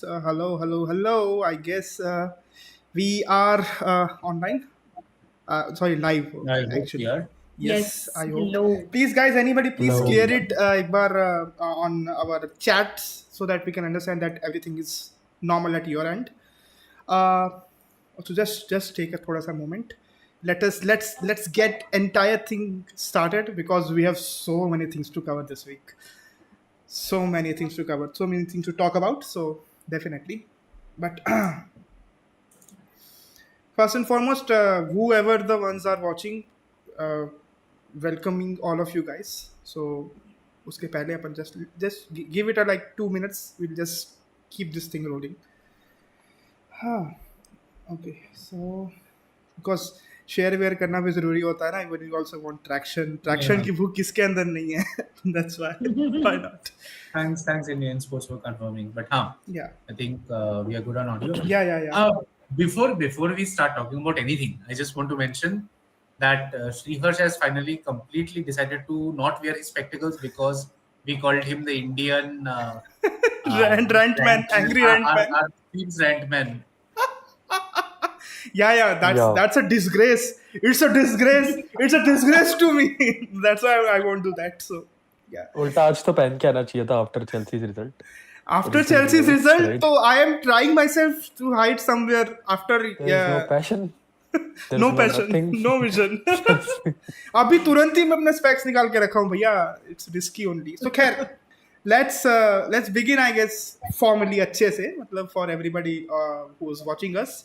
Hello. I guess we are online. Sorry, live. I hope we Actually, are. yes. Yes, I hope. hello. Please, guys, anybody, please Hello. clear it एक बार on our chats so that we can understand that everything is normal at your end. Uh, so just take a thoda sa moment. Let's get entire thing started because we have so many things to cover this week. So many things to cover. So many things to talk about. So definitely, but first and foremost, whoever the ones are watching, uh, welcoming all of you guys. So uske pehle apan just give it a like 2 minutes. We'll just keep this thing rolling. Okay, so because share वेयर करना भी जरूरी होता है ना, when you also want traction Yeah. की भूख किसके अंदर नहीं है. That's why not. Thanks, Indian Sports for confirming. But Yeah. I think we are good on audio. Yeah. Before we start talking about anything, I just want to mention that Sriharsh has finally completely decided to not wear his spectacles because we called him the Indian Rant man, angry rant man. our team's rant man. Yeah, that's a disgrace. It's a disgrace to me. That's why I won't do that. So yeah. उल्टा आज तो पहन के आना चाहिए था after Chelsea's result. After Chelsea's result, so I am trying myself to hide somewhere after. No passion. No passion, no vision. अभी तुरंत ही मैं अपने specs निकाल के रखा हूँ भैया. It's risky only. So खैर, let's begin, I guess, formally अच्छे से, मतलब for everybody who is watching us.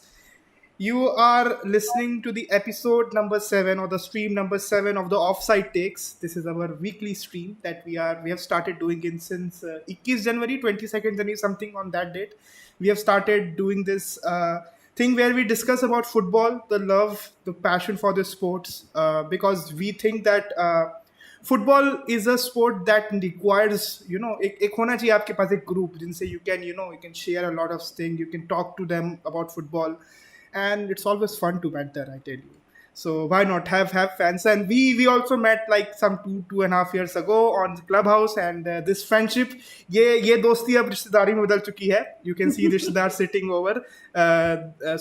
You are listening to the episode number 7 or the stream number 7 of the Offside takes. This is our weekly stream that we have started doing in since 21 January, 22nd January, something on that date. We have started doing this thing where we discuss about football, the love, the passion for the sports, because we think that football is a sport that requires, एक होना चाहिए आपके पास एक group जिनसे you can, you can share a lot of things, you can talk to them about football, and it's always fun to banter, I tell you. So why not have fans? And we also met like some 2.5 years ago on the clubhouse, and this friendship, ये दोस्ती अब रिश्तेदारी में बदल चुकी है. You can see रिश्तेदार sitting over.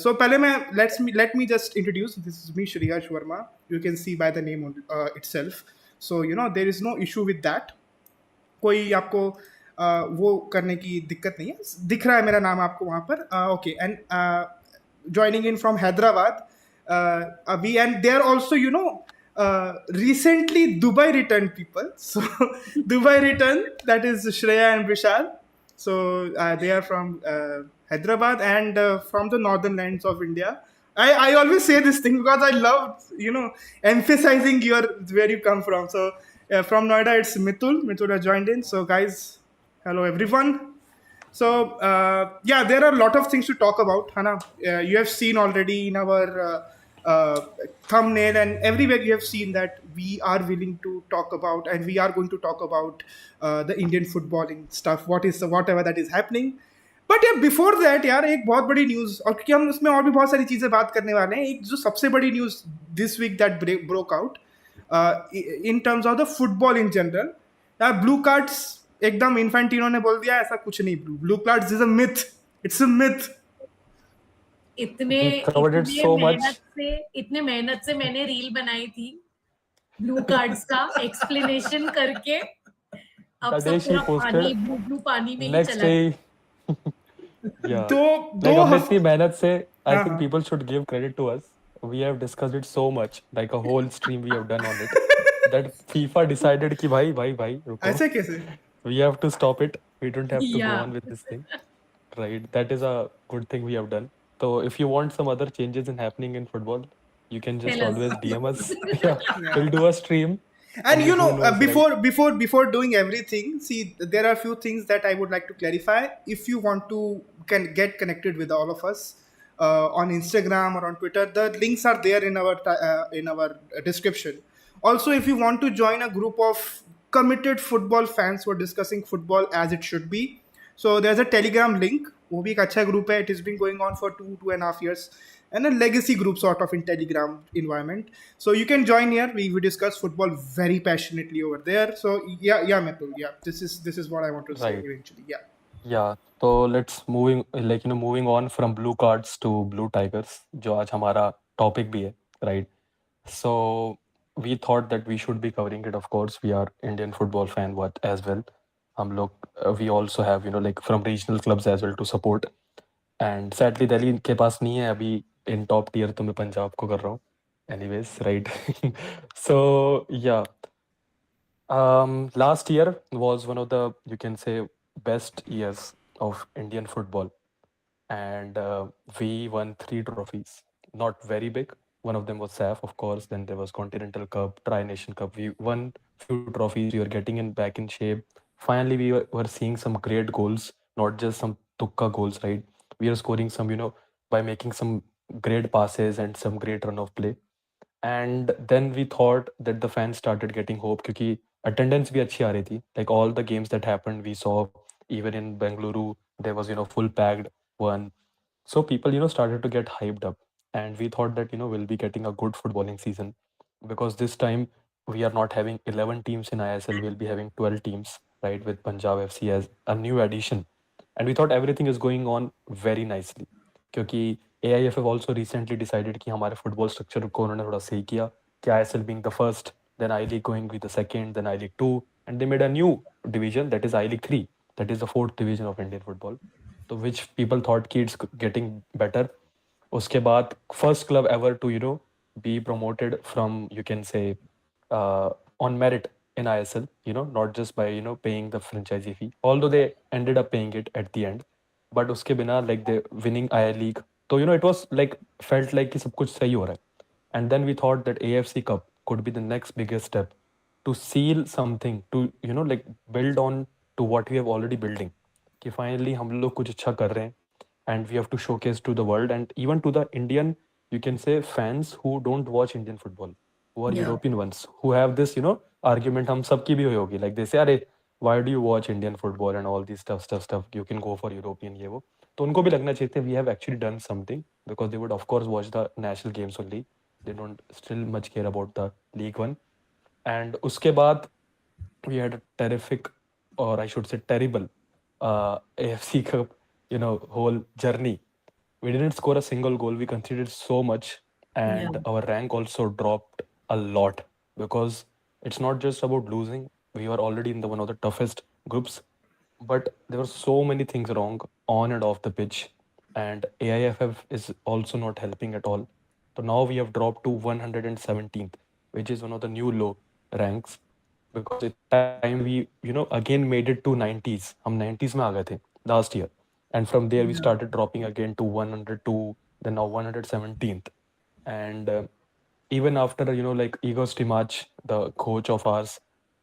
So पहले मैं let me just introduce. This is me, Shriyash Verma. You can see by the name itself. So there is no issue with that. कोई आपको वो करने की दिक्कत नहीं है. दिख रहा है मेरा नाम आपको वहाँ पर. Okay, and joining in from Hyderabad. Abhi, and they are also, recently Dubai returned people. So Dubai returned, that is Shreya and Vishal. So they are from Hyderabad and from the northern lands of India. I always say this thing because I love, emphasizing where you come from. So from Noida, it's Mithul has joined in. So guys, hello everyone. So there are a lot of things to talk about, Hana. You have seen already in our thumbnail and everywhere you have seen that we are willing to talk about, and we are going to talk about the Indian footballing stuff, whatever that is happening. But यार before that यार एक बहुत बड़ी news, और क्योंकि हम उसमें और भी बहुत सारी चीज़ें बात करने वाले हैं, एक जो सबसे बड़ी news this week that broke out in terms of the football in general, यार ब्लू कार्ड्स एकदम इन्फेंटिनो ने बोल दिया ऐसा कुछ नहीं, blue cards is a myth, it's a myth. इतने मेहनत से मैंने रील बनाई थी ब्लू कार्ड्स का एक्सप्लेनेशन करके, अब सब पूरा ब्लू पानी में ही चला गया. तो इतनी मेहनत से I think people should give credit to us. We have discussed it so much, like a whole stream we have done on it, that FIFA decided कि भाई रुको, ऐसे कैसे? We have to stop it. We don't have to go on with this thing. Right, that is a good thing we have done. So if you want some other changes in happening in football, you can just always DM us. We'll do a stream. And before doing everything, see, there are a few things that I would like to clarify. If you want to get connected with all of us on Instagram or on Twitter, the links are there in our description. Also, if you want to join a group of committed football fans who are discussing football as it should be, so there's a Telegram link. वो भी एक अच्छा group है. It has been going on for 2.5 years. And a legacy group sort of in Telegram environment. So you can join here. We discuss football very passionately over there. So Mithul, this is what I want to say eventually. Yeah. So let's moving on from blue cards to blue tigers, जो आज हमारा topic भी है, right? So we thought that we should be covering it. Of course, we are Indian football fan as well. हम लोग we also have from regional clubs as well to support. And sadly Delhi के पास नहीं है अभी in top tier, तो मैं पंजाब को कर रहा हूँ. Anyways, right? So last year was one of the, you can say, best years of Indian football, and we won 3 trophies. Not very big. One of them was SAF, of course. Then there was Continental Cup, Tri-Nation Cup. We won few trophies. We were getting back in shape. Finally, we were seeing some great goals, not just some tukka goals, right? We are scoring some, by making some great passes and some great run of play. And then we thought that the fans started getting hope क्योंकि attendance भी अच्छी आ रही थी. Like all the games that happened, we saw even in Bengaluru, there was, full packed one. So people, started to get hyped up. And we thought that, we'll be getting a good footballing season, because this time we are not having 11 teams in ISL, we'll be having 12 teams, right, with Punjab FC as a new addition. And we thought everything is going on very nicely. क्योंकि AIFF also recently decided कि हमारे football structure को उन्होंने थोड़ा सही किया, कि ISL being the first, then I-League going with the second, then I-League 2, and they made a new division, that is I-League 3, that is the 4th division of Indian football. So which people thought कि it's getting better. उसके बाद first club ever to be promoted from, you can say, on merit in ISL, not just by paying the franchisee fee, although they ended up paying it at the end, but उसके बिना like they winning I-League, so it was like felt like कि सब कुछ सही हो रहा है. And then we thought that AFC Cup could be the next biggest step to seal something, to like build on to what we have already building, कि finally हम लोग कुछ अच्छा कर रहे हैं. and we have to showcase to the world and even to the Indian, you can say, fans who don't watch Indian football, who are Yeah. European ones, who have this, argument. हम सबकी भी हुई होगी. Like they say, अरे why do you watch Indian football and all these stuff? You can go for European ये वो. तो उनको भी लगना चाहिए we have actually done something, because they would of course watch the national games only. They don't still much care about the League One. And उसके बाद we had a terrific, or I should say terrible, AFC Cup, whole journey. We didn't score a single goal. We conceded so much, and Yeah. our rank also dropped a lot, because it's not just about losing. We were already in the one of the toughest groups, but there were so many things wrong on and off the pitch, and AIFF is also not helping at all. So now we have dropped to 117th, which is one of the new low ranks, because it's time we again made it to 90s. हम 90s में आ गए थे last year, and from there we started dropping again to 102, then now 117th. And even after like Igor Stimac, the coach of ours,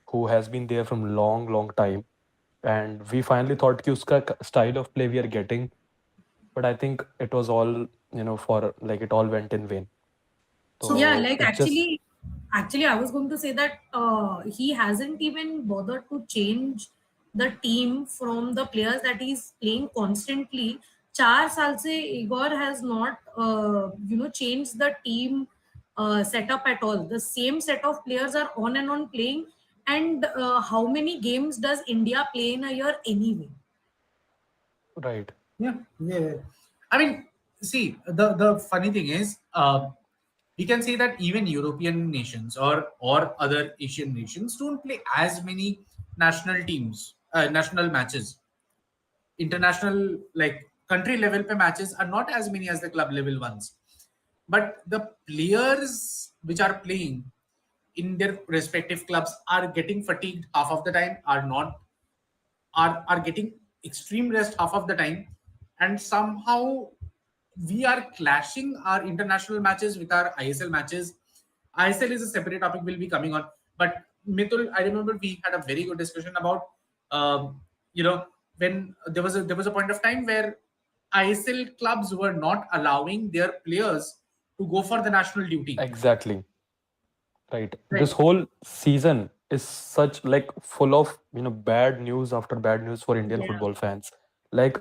who has been there from long time, and we finally thought कि उसका style of play we are getting, but I think it was all for like it all went in vain. So yeah, So like it just actually, I was going to say that he hasn't even bothered to change the team from the players that he's playing constantly. 4 साल से Igor has not, changed the team setup at all. The same set of players are on and on playing. And how many games does India play in a year anyway? right. Yeah. I mean, see, the funny thing is, we can say that even European nations or other Asian nations don't play as many national teams, national matches. International, like country level pe matches are not as many as the club level ones. But the players which are playing in their respective clubs are getting fatigued half of the time, are getting extreme rest half of the time, and somehow we are clashing our international matches with our ISL matches. ISL is a separate topic, will be coming on. But Mitul, I remember we had a very good discussion about, when there was a point of time where ISL clubs were not allowing their players to go for the national duty. Exactly. Right. Right. This whole season is such like full of bad news after bad news for Indian Yeah. football fans. Like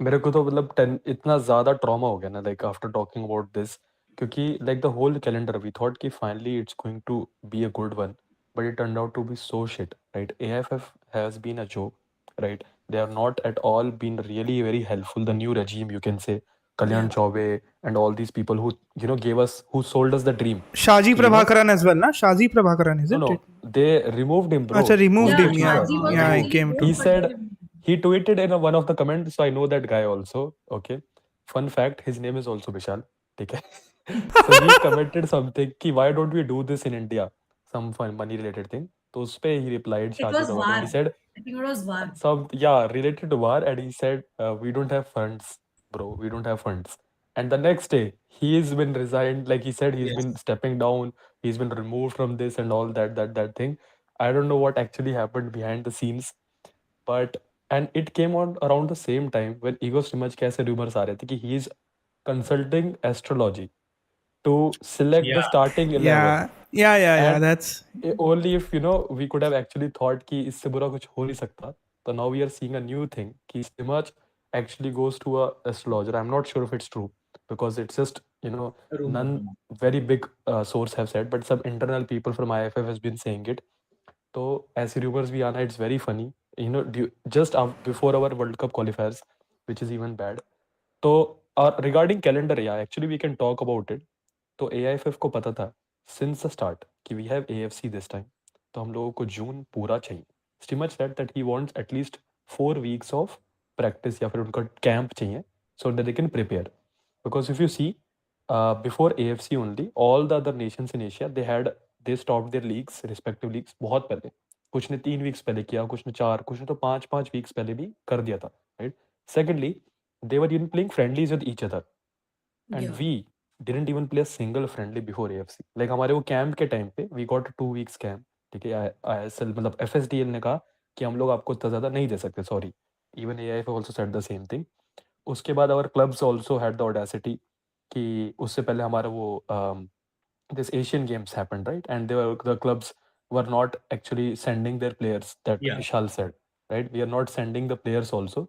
मेरे को तो मतलब इतना ज़्यादा trauma हो गया ना, like after talking about this, क्योंकि like the whole calendar we thought कि finally it's going to be a good one, but it turned out to be so shit, right? AFF has been a joke, right? They are not at all been really very helpful. The new regime, you can say, Kalyan Chaube and all these people who gave us, who sold us the dream. Shaji Prabhakaran as well, na? Shaji Prabhakaran, isn't No, it? they removed him, bro. Acha, removed Yeah, him, yeah. Shaji was Yeah, he actually came more He to. said, forgiving. he tweeted in one of the comments, so I know that guy also. Okay. Fun fact, his name is also Vishal. Okay. So he commented something ki why don't we do this in India? Some fun money related thing. So उस पे he replied It Shaji was Prabhakaran. VAR. He said I think it was VAR. some, yeah, related to war, and he said we don't have funds, bro. We don't have funds. And the next day he's been resigned. Like he said, he's been stepping down. He's been removed from this and all that thing. I don't know what actually happened behind the scenes, but and it came on around the same time when Igor Stimach के ऐसे rumors आ रहे थे कि he is consulting astrology to select the starting 11. Yeah. And That's only if we could have actually thought कि इससे बुरा कुछ हो नहीं सकता. So now we are seeing a new thing कि Stimach actually goes to a astrologer. I'm not sure if it's true, because it's just none very big source have said, but some internal people from IFF has been saying it. तो ऐसे rumors भी आना, it's very funny. Just before our World Cup qualifiers, which is even bad. तो regarding calendar, yeah, actually we can talk about it. तो AIFF को पता था since the start कि we have AFC this time, तो हम लोगों को जून पूरा चाहिए. Stimach said that he wants at least 4 weeks of practice या फिर उनका camp चाहिए, so that they can prepare. Because if you see, before AFC only, all the other nations in Asia, they stopped their leagues, respective leagues, बहुत पहले. कुछ ने 3 weeks पहले किया, कुछ ने 4, कुछ ने तो 5 weeks पहले भी कर दिया था, right? Secondly, they were even playing friendlies with each other, and Yeah. we didn't even play a single friendly before AFC. Like हमारे वो कैंप के टाइम पे we got a 2 weeks camp, ठीक है? ISL मतलब FSDL ने कहा कि हम लोग आपको इतना ज़्यादा नहीं दे सकते, sorry. Even AIF also said the same thing. उसके बाद our clubs also had the audacity कि उससे पहले हमारा वो this Asian Games happened, right? And the clubs were not actually sending their players, that Yeah. Vishal said, right? We are not sending the players also.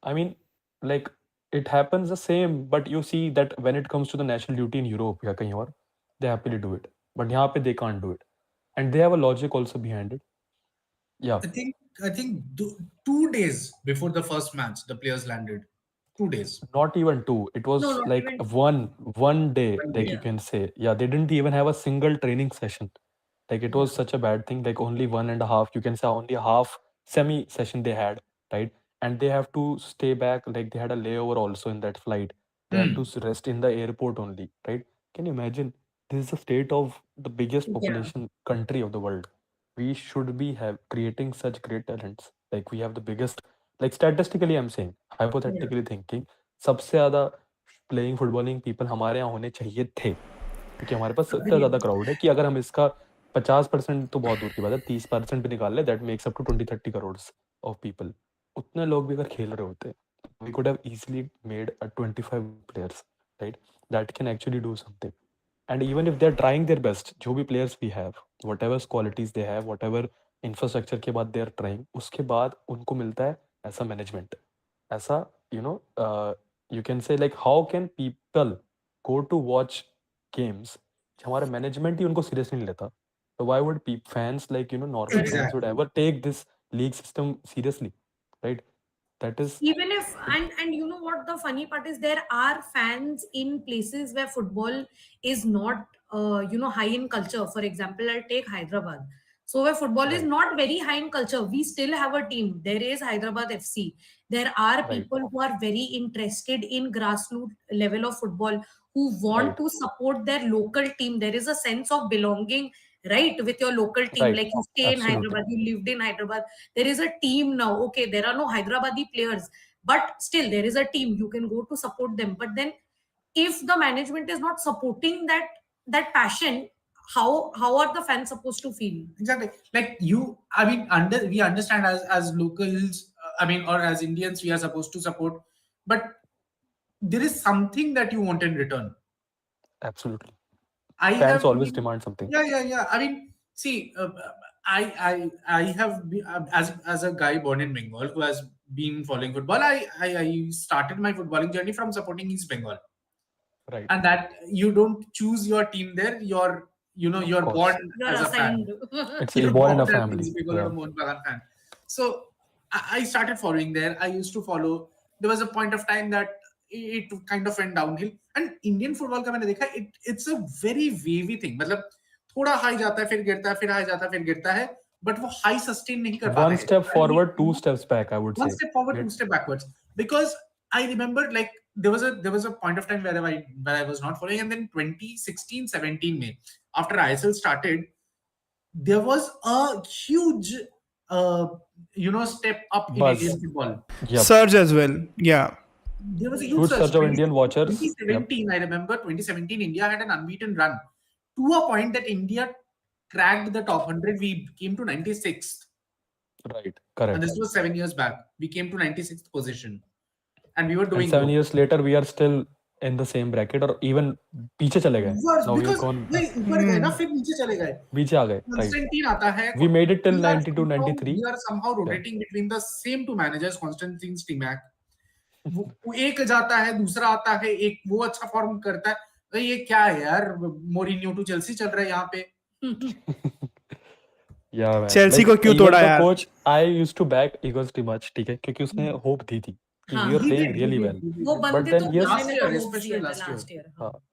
I mean, like, it happens the same, but you see that when it comes to the national duty in Europe या कहीं और, they happily do it. But यहाँ पे they can't do it. And they have a logic also behind it. Yeah. I think 2 days before the first match, the players landed. 2 days. Not even two. It was No, not like even two. one day, One like day. you can say. Yeah, they didn't even have a single training session. Like it was such a bad thing. Like only 1.5, you can say only a half semi session they had, right? And they have to stay back. Like they had a layover also in that flight. They had to rest in the airport only, right? Can you imagine? This is the state of the biggest Yeah. population country of the world. We should be have creating such great talents. Like we have the biggest, like statistically I'm saying, hypothetically thinking, सबसे ज़्यादा playing footballing people हमारे यहाँ होने चाहिए थे, क्योंकि हमारे पास इतना ज़्यादा क्राउड है कि अगर हम इसका 50% तो बहुत दूर की बात है, 30% भी निकाल ले, that makes up to 20-30 crore of people. उतने लोग भी अगर खेल रहे होते, we could have easily made a 25 players, right, that can actually do something. And even if they're trying their best, जो भी players we have, whatever qualities they have, whatever infrastructure के बाद they are trying, उसके बाद उनको मिलता है ऐसा management, ऐसा you can say like how can people go to watch games हमारा management ही उनको seriously नहीं लेता. So why would fans like normal fans would ever take this league system seriously, right? That is Even if and you know what the funny part is, there are fans in places where football is not high in culture. For example, I'll take Hyderabad. So where football is Right. not very high in culture, we still have a team. There is Hyderabad FC. There are Right. people who are very interested in grassroots level of football, who want Right. to support their local team. There is a sense of belonging, right, with your local team. Right. Like you stay in Absolutely. Hyderabad, you lived in Hyderabad. There is a team now. Okay, there are no Hyderabadi players, but still there is a team. You can go to support them. But then, if the management is not supporting that passion, how are the fans supposed to feel? Exactly. Like we understand as locals, or as Indians, we are supposed to support, but there is something that you want in return. Absolutely. I Fans have always been- demand something. Yeah. I mean, see, I have been, as a guy born in Bengal who has been following football. I started my footballing journey from supporting East Bengal, Right. and that you don't choose your team there. You're Of course. born You're as a fan. assigned. It's You're you're born in a born as family. East Bengal Yeah. or Mohun Bagan fan. So I started following there. I used to follow. There was a point of time that it kind of went downhill. And Indian football का मैंने देखा, it's a very wavy thing. मतलब थोड़ा high जाता है, फिर गिरता है, फिर high जाता है, फिर गिरता है. But वो high sustain नहीं कर पाता One है. step forward, two steps back, I would One say. step forward, two step backwards. Because I remember like there was a point of time where I was not following, and then 2016-17 May, after ISL started, there was a huge step up in Buzz. Indian football. Yep. Surge as well. Yeah. There was a Huge surge of Indian watchers. 2017, I remember 2017, India had an unbeaten run to a point that India cracked the top 100. We came to 96th. Right. Correct. And this was 7 years back. We came to 96th position. And we were doing And 7 good. years later, we are still in the same bracket or even पीछे चले गए. Worse, Now we have because gone नहीं, ऊपर गए ना, फिर नीचे चले गए. नीचे आ गए. Right. Constantine आता है. We made it till We are 92, 93. We are somehow rotating between the same two managers. Constantine Stimac. वो एक जाता है, दूसरा आता है, एक वो अच्छा फॉर्म करता है. तो ये क्या है यार, मोरिनियो टू चेल्सी चल रहा है यहाँ पे. Yeah, man. Chelsea को क्यों तोड़ा यार? Coach, I used to back Igor much, ठीक है, क्योंकि उसने hope दी थी. We were playing really well. वो But बंदे then तो yes, last year, especially last year.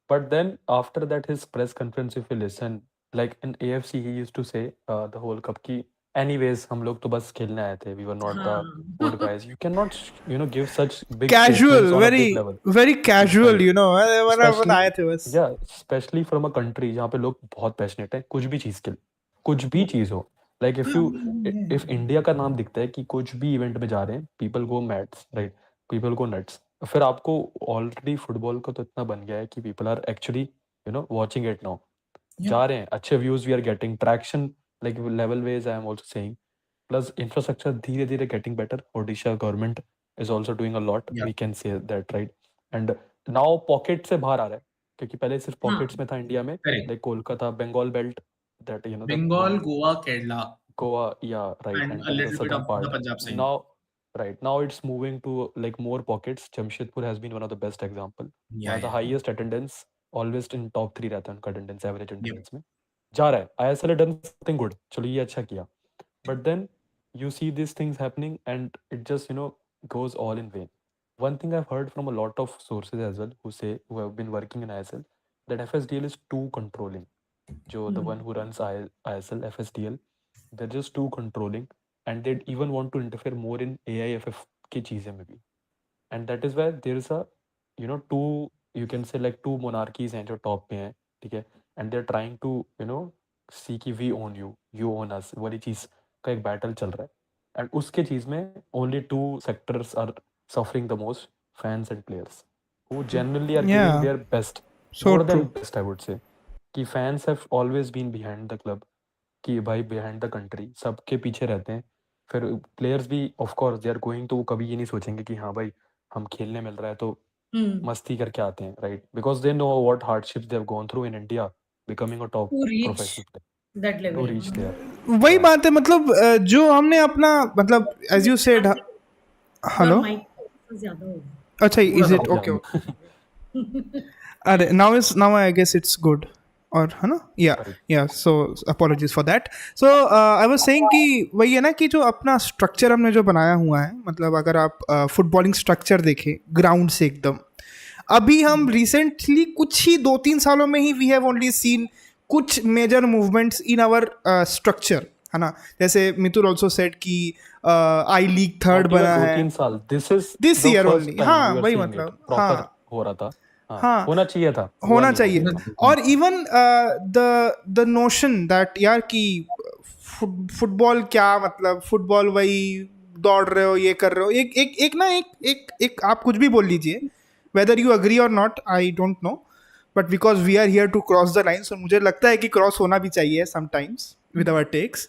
but then after that his press conference, if you listen, like in AFC he used to say the whole cup की anyways हम लोग तो बस खेलने आए थे, we were not the good guys. You cannot give such big Casual, statements on a big level. very casual, Right. you know. Especially- आए थे बस. Yeah, especially from a country जहाँ पे लोग बहुत passionate हैं, कुछ भी चीज के लिए, कुछ भी चीज हो. Like if India का नाम दिखता है कि कुछ भी इवेंट में जा रहे हैं, people go mad, right? People go nuts. फिर आपको ऑलरेडी फुटबॉल का तो इतना बन गया है कि people are actually watching it now. जा रहे हैं, अच्छे views we are getting, traction like level ways I am also saying, plus infrastructure धीरे धीरे getting better. Odisha government is also doing a lot. Yeah. We can say that, right? And now pocket से बाहर आ रहा है, क्योंकि पहले सिर्फ हाँ. pockets में था इंडिया में, Correct. like Kolkata, Bengal belt, that the Bengal, one, Goa, Kerala, Goa, yeah, right, and and a then the little bit southern of part. the Punjab side. Now, right now it's moving to like more pockets. Jamshedpur has been one of the best example. One Yeah, of the yeah. highest attendance, always in top 3 रहता है उनका attendance, average Yep. attendance में जा रहा है. ISL done something good, चलो ये अच्छा किया, but then you see these things happening and it just goes all in vain. One thing I've heard from a lot of sources as well who have been working in ISL, that FSDL is too controlling. The one who runs ISL, FSDL, they're just too controlling, and they even want to interfere more in AIFF की चीजें में भी. And that is why there is a two, you can say like two monarchies हैं जो top पे हैं, ठीक है, and they're trying to see कि we own you, you own us, वाली चीज का एक battle चल रहा है. And उसके चीज में only two sectors are suffering the most, fans and players, who genuinely are giving Yeah. their best, So more than true. best I would say. कि fans have always been behind the club, कि भाई behind the country, सबके पीछे रहते हैं. फिर players भी of course they are going, तो वो कभी ये नहीं सोचेंगे कि हाँ भाई हम खेलने मिल रहा है तो मस्ती करके आते हैं, right, because they know what hardships they have gone through in India becoming a top To reach professional player, that level. To reach there. वही बात है, मतलब जो हमने अपना, मतलब as you said. Hello, Your mic ज़्यादा हो गया. अच्छा, इज इट ओके? अरे now I guess it's good, और है ना? या so apologies for that. So I was saying कि वही है ना कि जो अपना स्ट्रक्चर हमने जो बनाया हुआ है, मतलब अगर आप फुटबॉलिंग स्ट्रक्चर देखें ग्राउंड से एकदम, अभी हम रिसेंटली कुछ ही 2-3 सालों में ही वी हैव ओनली सीन कुछ major movements in our structure, है ना? जैसे मितुल ऑल्सो सेड कि आई लीग थर्ड बना है 2-3 साल, दिस ईयर ओनली. हाँ वही मतलब, प्रॉपर हो रहा था. हाँ, होना चाहिए था, होना चाहिए. और इवन द नोशन दैट यार कि फुटबॉल क्या, मतलब फुटबॉल वही दौड़ रहे हो, ये कर रहे हो, एक ना एक आप कुछ भी बोल लीजिए, वेदर यू अग्री और not I don't know, but because we are here to cross the lines, और मुझे लगता है कि क्रॉस होना भी चाहिए समटाइम्स विद आवर टेक्स.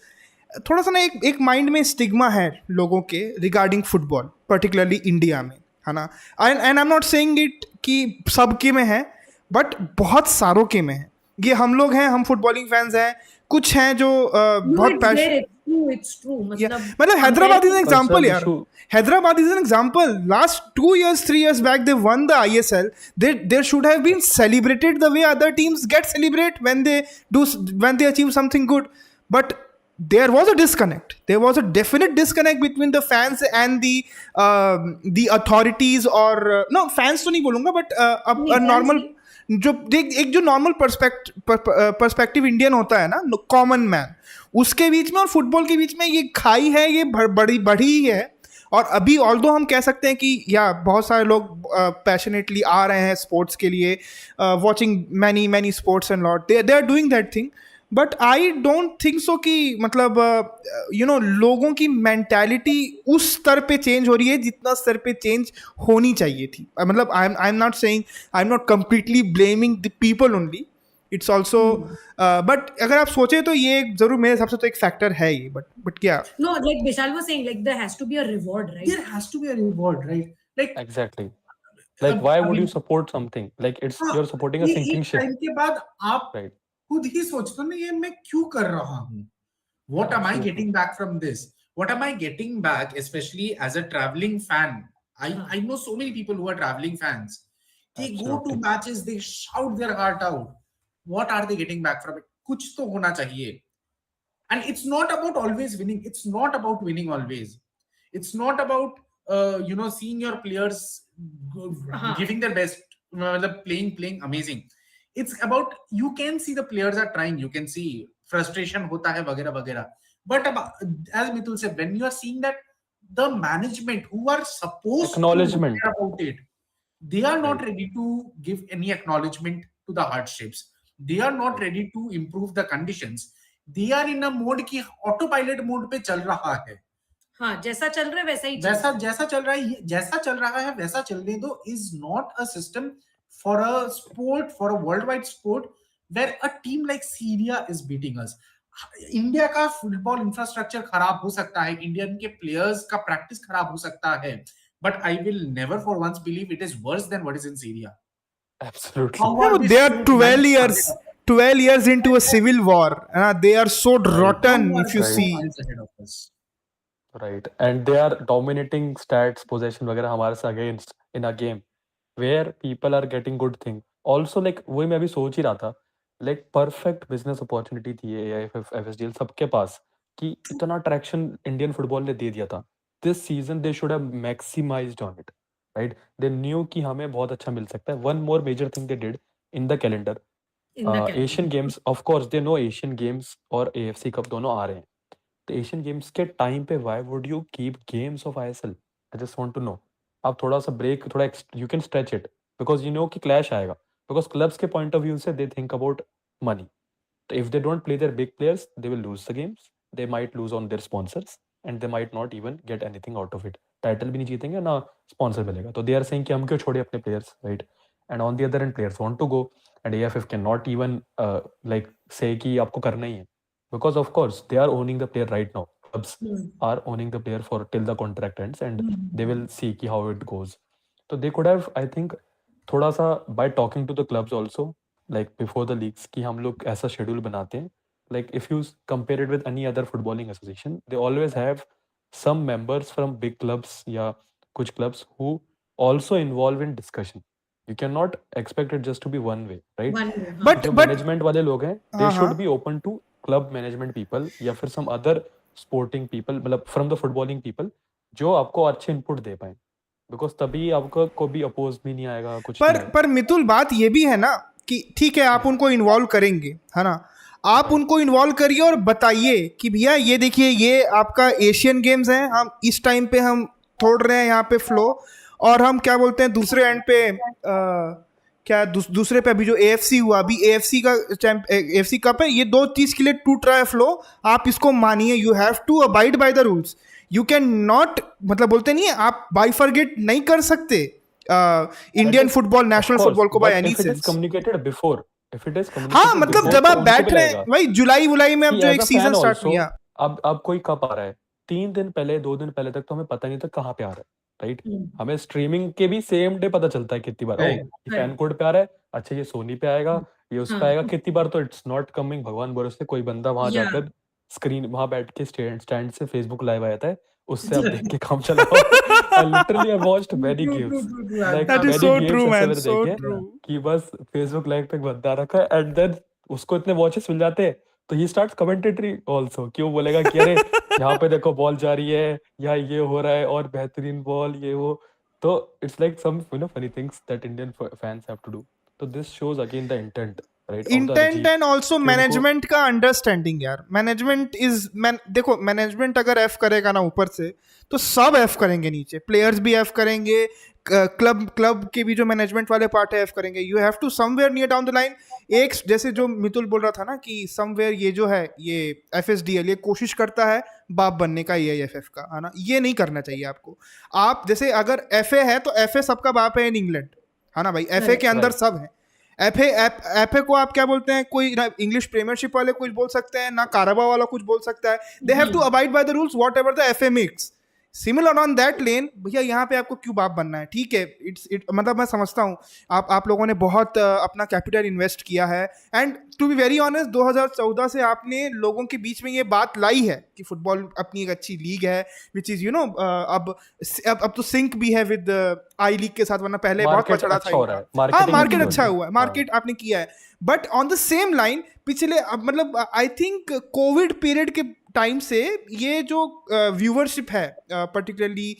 थोड़ा सा ना एक माइंड में स्टिग्मा है लोगों के रिगार्डिंग फुटबॉल, पर्टिकुलरली इंडिया में, है ना? And I am not saying it कि सबके में है, बट बहुत सारों के में है. ये हम लोग हैं, हम फुटबॉलिंग फैंस हैं, कुछ हैं जो बहुत पैशन. It's true. मतलब हैदराबाद इज एन एग्जांपल यार. Hyderabad is an example. Last 2 years 3 years back they won the ISL. There should have been celebrated the way other teams get celebrate when they achieve something good. But there was a disconnect. There was a definite disconnect between the fans and the authorities, or no, fans तो नहीं बोलूँगा, but a normal, जो normal perspective Indian होता है ना, common man, उसके बीच में और फुटबॉल के बीच में ये खाई है, ये बढ़ी ही है. और अभी ऑल्दो हम कह सकते हैं कि बहुत सारे लोग पैशनेटली आ रहे हैं स्पोर्ट्स के लिए, watching many sports and lot, they are doing that thing, but I don't think so कि मतलब लोगों की मेंटालिटी उस स्तर पे चेंज हो रही है जितना स्तर पे चेंज होनी चाहिए थी. मतलब आई am not saying, I am not completely blaming the people only, it's also, but अगर आप सोचे तो ये जरूर मेरे हिसाब से तो एक फैक्टर है ये. बट क्या, no, like Vishal was saying, like there has to be a reward, right? There has to be a reward, right? Like exactly. Like why would you support something like it's you're supporting a sinking ship. Time के बाद आप खुद ही सोचते हो ना, ये मैं क्यों कर रहा हूँ? What am I getting back from this? What am I getting back, especially as a traveling fan? I know so many people who are traveling fans. They go to matches, they shout their heart out. What are they getting back from it? कुछ तो होना चाहिए. And it's not about always winning. It's not about winning always. It's not about seeing your players giving their best, playing amazing. It's about, you can see the players are trying, you can see frustration hota hai वगैरह वगैरह. But as Mitul said, when you are seeing that the management who are supposed to care about it, they are not ready to give any acknowledgement to the hardships. They are not ready to improve the conditions. They are in a mode ki autopilot mode पे चल रहा है. हाँ, जैसा चल रहा है वैसा ही जैसा चल रहा है वैसा चलने दो. Is not a system for a sport, for a worldwide sport where a team like Syria is beating us. India का फुटबॉल इंफ्रास्ट्रक्चर खराब हो सकता है, इंडियन के प्लेयर्स का प्रैक्टिस खराब हो सकता है, but I will never for once believe it is worse than what is in Syria. Absolutely. How Yeah, are but they are so 12 well years started up? 12 years into a civil war. They are so Right. rotten How are if you they so see. miles ahead of us? Right. And they are dominating stats, possession वगैरह हमारे से against in a game where people are getting good thing. Also like वही मैं अभी सोच ही रहा था, like perfect business opportunity थी ये AIFF FSDL सबके पास कि इतना traction Indian football ने दे दिया था. This season they should have maximized on it, right? They knew कि हमें बहुत अच्छा मिल सकता है. One more major thing they did in the calendar. In the calendar. Asian Games, of course they know Asian Games और AFC Cup दोनों आ रहे हैं. तो एशियन गेम्स के टाइम पे why would you keep games of ISL? I just want to know. आप थोड़ा सा ब्रेक, थोड़ा you can stretch it because you know कि क्लैश आएगा, बिकॉज क्लब्स के पॉइंट ऑफ व्यू से दे थिंक अबाउट मनी. तो if they don't play their big players they will lose the games, they might lose on their sponsors and they might not even get anything out of it. Title भी नहीं जीतेंगे ना sponsor मिलेगा. तो they are saying कि हम क्यों छोड़े अपने players, right? And on the other end players want to go and AFF can not even like say कि आपको करना ही है, because of course they are owning the player right now. Clubs are owning the player for till the contract ends and they will see ki how it goes. So they could have, I think, थोड़ा सा by talking to the clubs also, like before the leagues, कि हम लोग ऐसा schedule बनाते हैं. Like if you compare it with any other footballing association, they always have some members from big clubs या कुछ clubs who also involve in discussion. You cannot expect it just to be one way, right? One way, हाँ. But जो management वाले लोग हैं they should be open to club management people या फिर some other sporting people, मतलब from the footballing people जो आपको अच्छे इनपुट दे पाए, बिकॉज तभी आपको को भी अपोज भी नहीं आएगा कुछ नहीं आएगा. पर मितुल बात ये भी है ना कि ठीक है आप उनको इन्वॉल्व करेंगे, है ना, आप उनको इन्वॉल्व करिए और बताइए कि भैया ये देखिए ये आपका एशियन गेम्स है, हम इस टाइम पे हम छोड़ रहे हैं यहाँ पे फ्लो, और हम क्या बोलते हैं दूसरे एंड पे क्या दूसरे पे अभी जो एएफसी हुआ, अभी एएफसी का एएफसी कप है, ये 2 चीज के लिए टूट रहा है फ्लो, आप इसको मानिए. You have to abide by the rules. You can not, मतलब बोलते नहीं है आप बाइफरगेट नहीं कर सकते इंडियन फुटबॉल, नेशनल फुटबॉल को by any sense. Communicated before, if it is हाँ मतलब जब आप बैठ रहे हैं भाई जुलाई में अब जो एक सीजन स्टार्ट किया, अब कोई कप आ रहा है 3 दिन पहले 2 दिन पहले तक तो हमें पता नहीं था कहाँ पे आ रहा है, राइट? हमें स्ट्रीमिंग के भी सेम डे पता चलता है कितनी बार फैन कोड पे आ रहा है, अच्छा ये सोनी पे आएगा, ये उस पे आएगा. कितनी बार तो इट्स नॉट कमिंग, भगवान भरोसे कोई बंदा वहां जाकर स्क्रीन वहां बैठ के स्टैंड से फेसबुक लाइव आया था, उससे आप देख के काम चलाओ. I literally have watched many games, like that is many so games true ऐसे man, मैंने so देखे true. कि बस फेसबुक लाइव पे एक बंदा रखा है एंड देन उसको इतने वॉचेस मिल जाते हैं तो ही स्टार्ट्स कमेंटेटरी आल्सो, क्यों बोलेगा कि अरे यहाँ पे देखो बॉल जा रही है या ये हो रहा है और बेहतरीन बॉल ये वो. तो it's like some you know funny things that Indian fans have to do. तो this shows again the intent, right, of the intent regime. And also management का अंडरस्टैंडिंग यार. मैनेजमेंट इज देखो मैनेजमेंट अगर F करेगा ना ऊपर से तो सब एफ करेंगे नीचे, प्लेयर्स भी एफ करेंगे, क्लब के भी जो मैनेजमेंट वाले पार्ट है एफ करेंगे. You have to somewhere near down the line, एक जैसे जो मितुल बोल रहा था ना कि समवेयर ये जो है ये एफएसडीएल ये कोशिश करता है बाप बनने का एआईएफएफ का, है ना, ये नहीं करना चाहिए आपको. आप जैसे अगर एफए है तो एफए सबका बाप है इन इंग्लैंड, है ना भाई, एफए के अंदर सब है. एफए को आप क्या बोलते हैं, कोई ना इंग्लिश प्रीमियरशिप वाले कुछ बोल सकते हैं ना काराबा वाला कुछ बोल सकता है. They have to abide by the rules whatever the FA makes. Similar on that lane, भैया यहाँ पे आपको क्यों बाप बनना है, ठीक है, मतलब मैं समझता हूँ आप लोगों ने बहुत अपना कैपिटल इन्वेस्ट किया है and to be very honest 2014 से आपने लोगों के बीच में ये बात लाई है कि फुटबॉल अपनी एक अच्छी लीग है विच इज यू नो अब तो सिंक भी है विद आई लीग के साथ, वरना पहले बहुत पछड़ा था. हाँ मार्केट अच्छा हुआ है, मार्केट आपने किया है, but on the same line पिछले मतलब आई थिंक कोविड पीरियड के टाइम से ये जो व्यूअरशिप है पर्टिकुलरली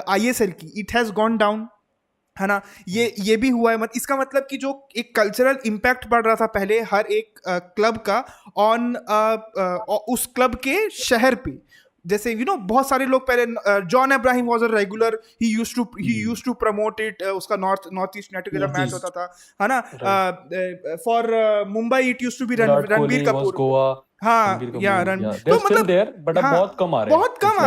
आईएसएल की, इट हैज़ गॉन डाउन, है ना. ये भी हुआ है, इसका मतलब कि जो एक कल्चरल इम्पैक्ट पड़ रहा था पहले हर एक क्लब का ऑन उस क्लब के शहर पे, जैसे यू नो बहुत सारे लोग पहले John Abraham was a regular, he used to promote it, उसका नॉर्थ ईस्ट यूनाइटेड का मैच होता था, है ना. For Mumbai it used to be Ranbir Kapoor. हाँ या रन, तो मतलब बट बहुत कम आ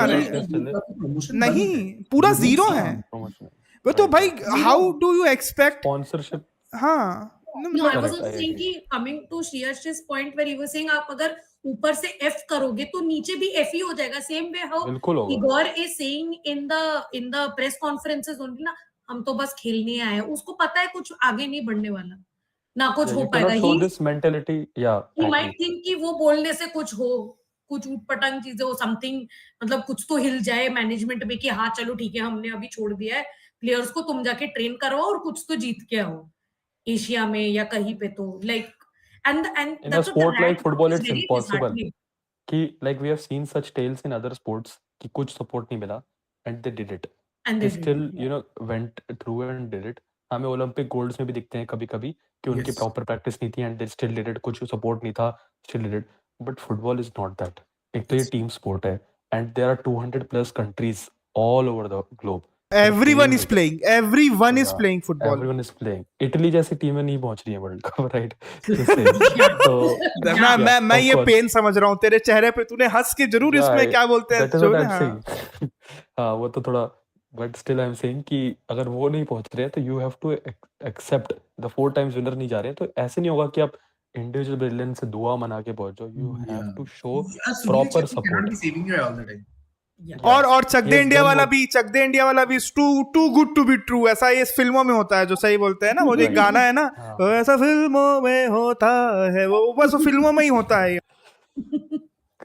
रहे हैं, नहीं पूरा जीरो है वो. तो भाई how do you expect sponsorship. हाँ No, I was Correct, also I saying agree. कि coming to Shreyash's point where he was saying आप अगर ऊपर से F करोगे तो नीचे भी F ही हो जाएगा. Same way how बिल्कुल होगा. Igor is saying in the press conferences only ना, हम तो बस खेलने आए हैं. उसको पता है कुछ आगे नहीं बढ़ने वाला, ना कुछ Yeah, हो you पाएगा. cannot show this mentality. Yeah, He agree. might think कि वो बोलने से कुछ हो, कुछ ऊटपटांग चीजें हो, समथिंग मतलब कुछ तो हिल जाए मैनेजमेंट में कि हाँ चलो ठीक है हमने अभी छोड़ दिया है प्लेयर्स को, तुम जाके ट्रेन करो और कुछ तो जीत के आओ एशिया में या कहीं पे. तो like and In a that's what sport the like football, is it's very impossible. Disheartening. कि like we have seen such tales in other sports कि कुछ support नहीं मिला and they did it. And They they still did went through and did it. हमें Olympic गोल्ड्स में भी दिखते हैं कभी कभी कि उनकी Yes. प्रॉपर प्रैक्टिस नहीं थी and they still did it, कुछ सपोर्ट नहीं था, still did it. But football is not that. एक तो ये टीम स्पोर्ट है and there are 200 plus countries all over the globe. Everyone is playing. Everyone is playing football. Everyone is playing. Italy जैसी टीमें नहीं पहुंच रही है वर्ल्ड कप, राइट? टू से तो मैं ये पेन समझ रहा हूँ तेरे चेहरे पे. तूने हंस के जरूर इसमें क्या बोलते हैं दैट इज जो व्हाट ना, आई एम सेइंग. हाँ वो तो थोड़ा, but still I am saying कि अगर वो नहीं पहुंच रहे तो you have to accept the 4 times winner नहीं जा रहे, तो ऐसे नहीं होगा कि आप इंडिविजुअल ब्रिलियंस से दुआ मना के पहुंच जाओ. You have to show Sunil proper Shetty cannot support. be saving you all the time. और चक दे इंडिया वाला भी too good to be true. ऐसा ये फिल्मों में होता है, जो सही बोलते हैं ना, वो जो एक गाना है ना, ऐसा फिल्मों में होता है, वो बस वो फिल्मों में ही होता है.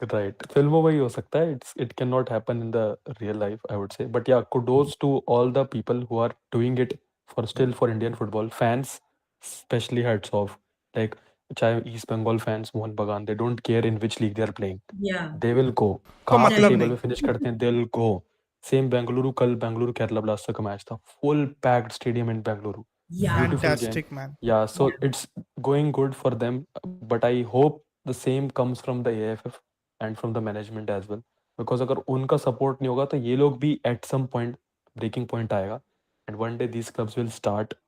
राइट, फिल्मों में ही हो सकता है. It can not happen in the real life, I would say. But yeah, kudos to all the people who are doing it for Indian football. Fans specially heads of. Like चाहे East Bengal fans, Mohun Bagan, they don't care in which league they are playing, they will go. कहाँ पे table में finish करते हैं, they will go. Same Bengaluru, कल Bengaluru Kerala Blaster का match था, full packed stadium in Bengaluru. Fantastic, man. Yeah, so it's going good for them, but I hope the same comes from the AFF and from the management as well, because अगर उनका support नहीं होगा तो ये लोग भी at some point breaking point आएगा, and one day these clubs will start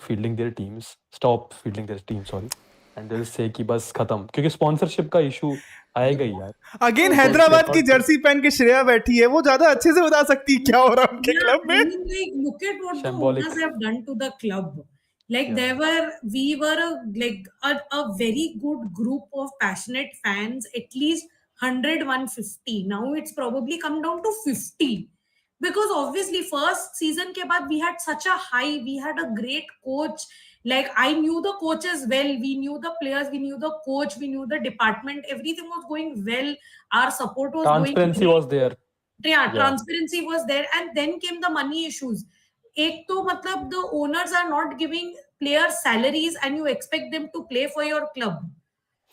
fielding their teams, stop fielding their teams, sorry, and they'll say कि बस खत्म, क्योंकि sponsorship का issue आएगा ही यार. अगेन हैदराबाद की जर्सी पहन के श्रेया बैठी है, वो ज्यादा अच्छे से बता सकती है क्या हो रहा है उनके क्लब में. Look at what the owners have done to the club. Like we were a very good group of passionate fans, at least 100, 150. Now it's probably come down to 50. Because obviously first season ke baad we had such a high, we had a great coach. Like I knew the coach as well, we knew the players, we knew the coach, we knew the department, everything was going well, our support was transparency going was there. Yeah, transparency was there, and then came the money issues. एक तो मतलब the owners are not giving players salaries and you expect them to play for your club.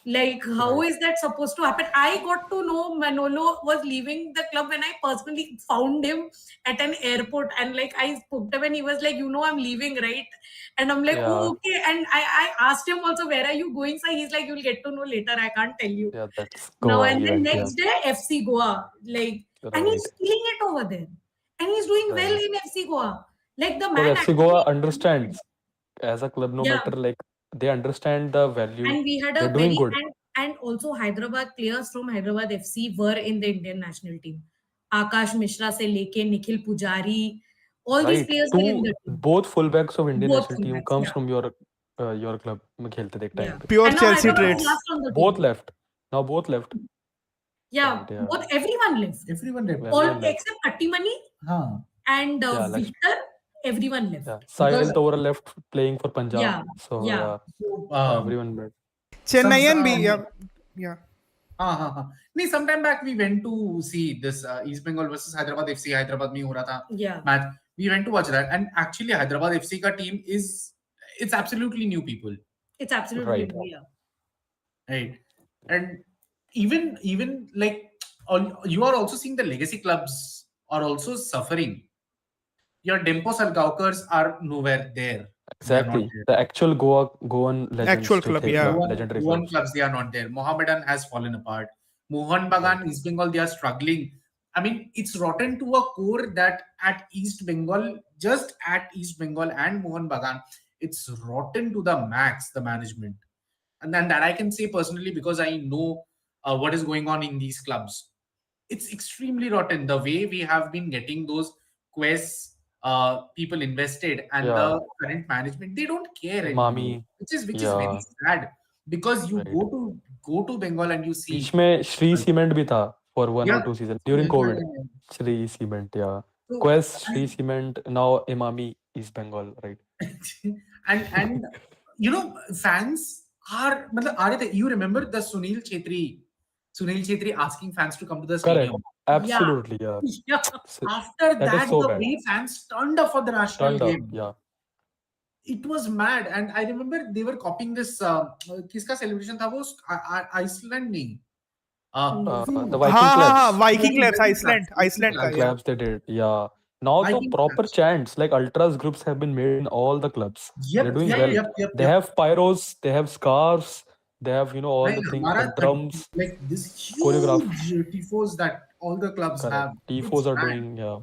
Like, how is that supposed to happen? I got to know Manolo was leaving the club when I personally found him at an airport, and like I spoke to him and he was like, I'm leaving, right? And I'm like, oh, okay. And I asked him also, where are you going? So he's like, you'll get to know later, I can't tell you. Yeah, that's Goa. Goa. And then next day, FC Goa. Like, and he's killing it over there. And he's doing well in FC Goa. Like the man FC Goa understands as a club, no matter, like they understand the value. And we had a doing good. And also Hyderabad players from Hyderabad FC were in the Indian national team. Akash Mishra se leke Nikhil Pujari, all these players were in the team. Both fullbacks of Indian national team comes from your club में खेलते थे time पे. Pure Chelsea traits. Both left. Now both left. Yeah, both everyone left. Everyone left. All except Kattimani and Victor. Everyone left. Yeah. Sahil Tawara left playing for Punjab. So everyone left. Chennaian bhi, yeah. नहीं, sometime back we went to see this East Bengal versus Hyderabad FC. Hyderabad में हो रहा था match. We went to watch that, and actually Hyderabad FC का team it's absolutely new people. It's absolutely new, right. And even like you are also seeing the legacy clubs are also suffering. Your Dempo Salgaonkars are nowhere there. Exactly. The actual Goan legends. Actual club, legendary Goan clubs, they are not there. Mohammedan has fallen apart. Mohan Bagan, East Bengal, they are struggling. I mean, it's rotten to a core that at East Bengal, just at East Bengal and Mohan Bagan, it's rotten to the max, the management. And then that I can say personally because I know what is going on in these clubs. It's extremely rotten. The way we have been getting those quests people invested, and Yeah. the current management, they don't care anymore, Imami. which is very Yeah. sad, because you Right. go to Bengal and you see बीच में Shri cement भी था for 1 or yeah 2 seasons yeah, during yeah, COVID. yeah, yeah. Shri Cement, yeah. So Quest, Shri and Cement, now Imami is Bengal, right? and you know, fans are मतलब आ रहे थे. You remember the Sunil Chetri asking fans to come to the Correct. stadium? Yeah. Absolutely, yeah. Yeah. So, After that is that, so the bad. way fans turned up for the national Turned up, game, yeah. it was mad. And I remember they were copying this. किसका celebration था वो? Iceland नहीं. The Who? Viking हाँ हाँ हाँ clubs. Viking Viking clubs Iceland clubs. Viking Iceland का clubs. या Clubs they did, yeah. Now the Viking proper clubs. chants, like ultras groups have been made in all the clubs. They're Yep, doing yep, well. yep, yep, They yep. have pyros, they have scarves, they have, all Like the things, हमारा the drums, like this choreograph. huge tifos that all the clubs Correct. have. Tifos It's are mad. doing, yeah.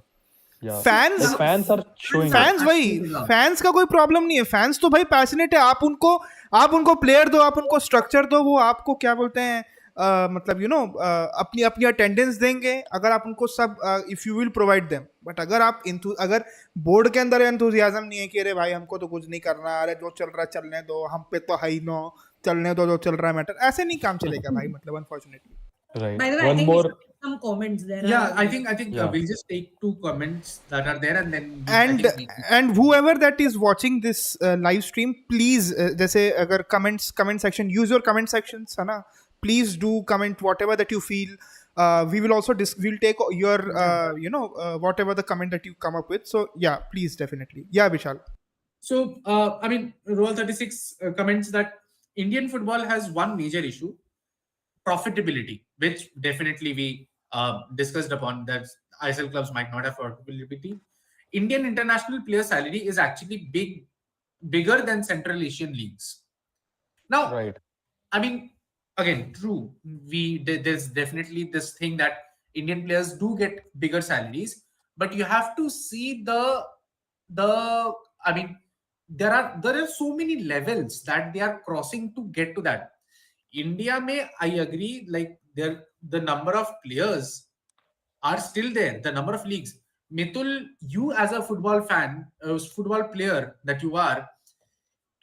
Yeah. Fans Like fans are showing are up. Fans वही passionate enough. Fans का कोई problem नहीं है fans तो भाई passionate है आप उनको प्लेयर दो आप उनको स्ट्रक्चर दो वो आपको क्या बोलते हैं मतलब अपनी अपनी अटेंडेंस देंगे अगर आप उनको सब if you will provide them but अगर बोर्ड के अंदर एंथुजियाज्म नहीं है कि अरे भाई हमको तो कुछ नहीं करना अरे जो चल रहा है चलने दो हम पे तो है ही नो चलने दो जो चल रहा है मैटर ऐसे नहीं काम चलेगा भाई मतलब unfortunately Right. By the way, I One think we more. should take some comments there. Yeah, I think Yeah. we'll just take 2 comments that are there, and then I and think we- and whoever that is watching this live stream please जैसे अगर comment section use your comment sections है ना please do comment whatever that you feel we will also we'll take your whatever the comment that you come up with so yeah please definitely yeah Vishal So, I mean, Roll 36 comments that Indian football has one major issue: profitability, which definitely we discussed upon, that ISL clubs might not have profitability. Indian international player salary is actually bigger than Central Asian leagues. Now, Right. I mean, again, true. There's definitely this thing that Indian players do get bigger salaries, but you have to see the. I mean, there are so many levels that they are crossing to get to that. India may, I agree, like the number of players are still there, the number of leagues. Mitul, you as a football fan, football player that you are,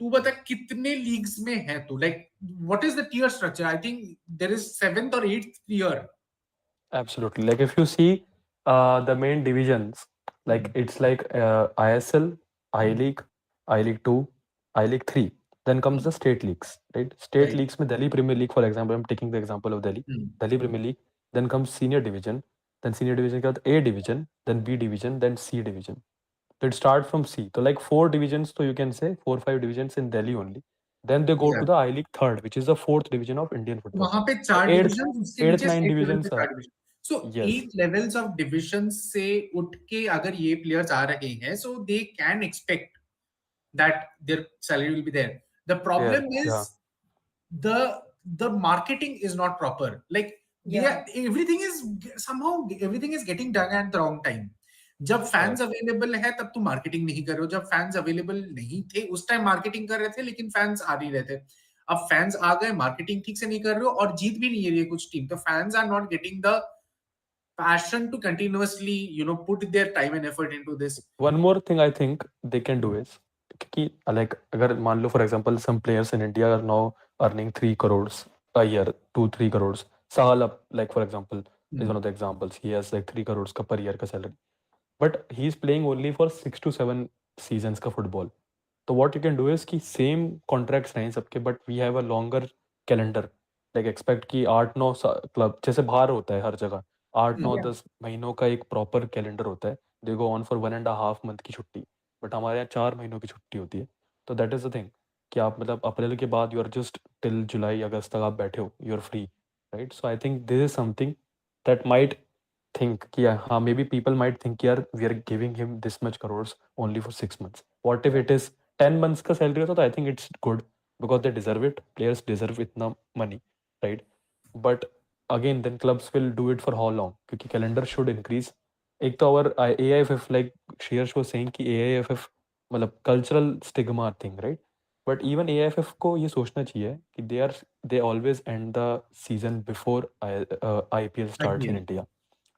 तू बता कितने leagues में है तू like what is the tier structure? I think there is 7th or 8th tier. Absolutely. Like if you see the main divisions, like it's like ISL, I League, I League 2, I League 3. Then comes the state leagues, right? State Right. leagues में Delhi Premier League, for example, I'm taking the example of Delhi. Delhi Premier League. Then comes senior division. Then senior division के बाद A division, then B division, then C division. So it start from C. So like 4 divisions, so you can say 4-5 divisions in Delhi only. Then they go Yeah. to the I League 3rd, which is the 4th division of Indian football. वहां पे 4 Eighth- divisions, उसके eighth, नीचे nine 8 divisions levels पे 4 are- divisions. So Yes. 8 levels of divisions से उठ के अगर ये players आ रहे हैं, so they can expect that their salary will be there. The problem is yeah. the marketing is not proper. Like everything is getting done at the wrong time. जब fans available है तब तुम marketing नहीं कर रहे हो. जब fans available नहीं थे उस टाइम मार्केटिंग कर रहे थे, लेकिन फैंस आ नहीं रहे थे. अब फैंस आ गए, मार्केटिंग ठीक से नहीं कर रहे हो और जीत भी नहीं है रही है कुछ टीम, तो fans are not getting the passion to continuously put their time and effort into this. One more thing I think they can do is कि like अगर मान लो for example some players in India are now earning 3 crores a year, 2-3 crores. Sahal up, like for example, is one of the examples. He has like 3 crores का per year का salary. But he's playing only for 6 to 7 seasons का football. So what you can do is कि same contracts रहें सबके, but we have a longer calendar. Like expect कि 8-9 club जैसे बाहर होता है हर जगह 8-9-10 महीनों का एक प्रॉपर कैलेंडर होता है. दे गो ऑन फॉर 1.5 month की छुट्टी, बट हमारे यहाँ 4 महीनों की छुट्टी होती है. तो दैट इज द थिंग कि आप मतलब अप्रैल के बाद you are just till July अगस्त तक आप बैठे हो, you are free, right. So I think this is something that might think कि हाँ may be people might think यार we are giving him this much crores only for 6 months. What if it is 10 months का salary होता तो I think it's good because they deserve it. Players deserve इतना money, right. But again then clubs will do it for how long क्योंकि calendar should increase. एक तो our AIFF like Shearsh was saying कि AIFF मतलब cultural stigma thing, right. But even AIFF को ये सोचना चाहिए कि they always end the season before IPL starts in India,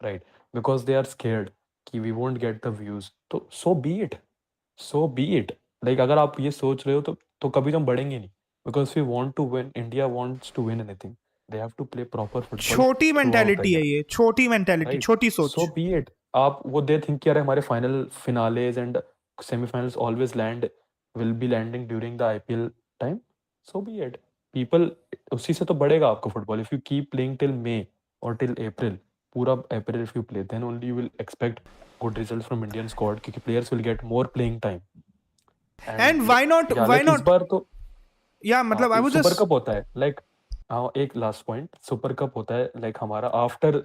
right, because they are scared कि we won't get the views, तो so be it. Like अगर आप ये सोच रहे हो तो कभी तो हम बढ़ेंगे नहीं, because we want to win. India wants to win anything. They have to play proper football छोटी throughout the मेंटालिटी है year. ये, छोटी मेंटालिटी, Right. छोटी सोच. So be it. आप वो दे थिंक कि यार हमारे final finales and semifinals always land will be landing during the IPL time. So be it. People उसी से तो बढ़ेगा आपका football. If you keep playing till May और टिल अप्रैल, पूरा April if you play, then only you will expect good results from Indian squad, क्योंकि players will get more playing time. And why not? इस बार तो Yeah, मतलब I was super just cup होता है like एक last point, super cup होता है लाइक हमारा आफ्टर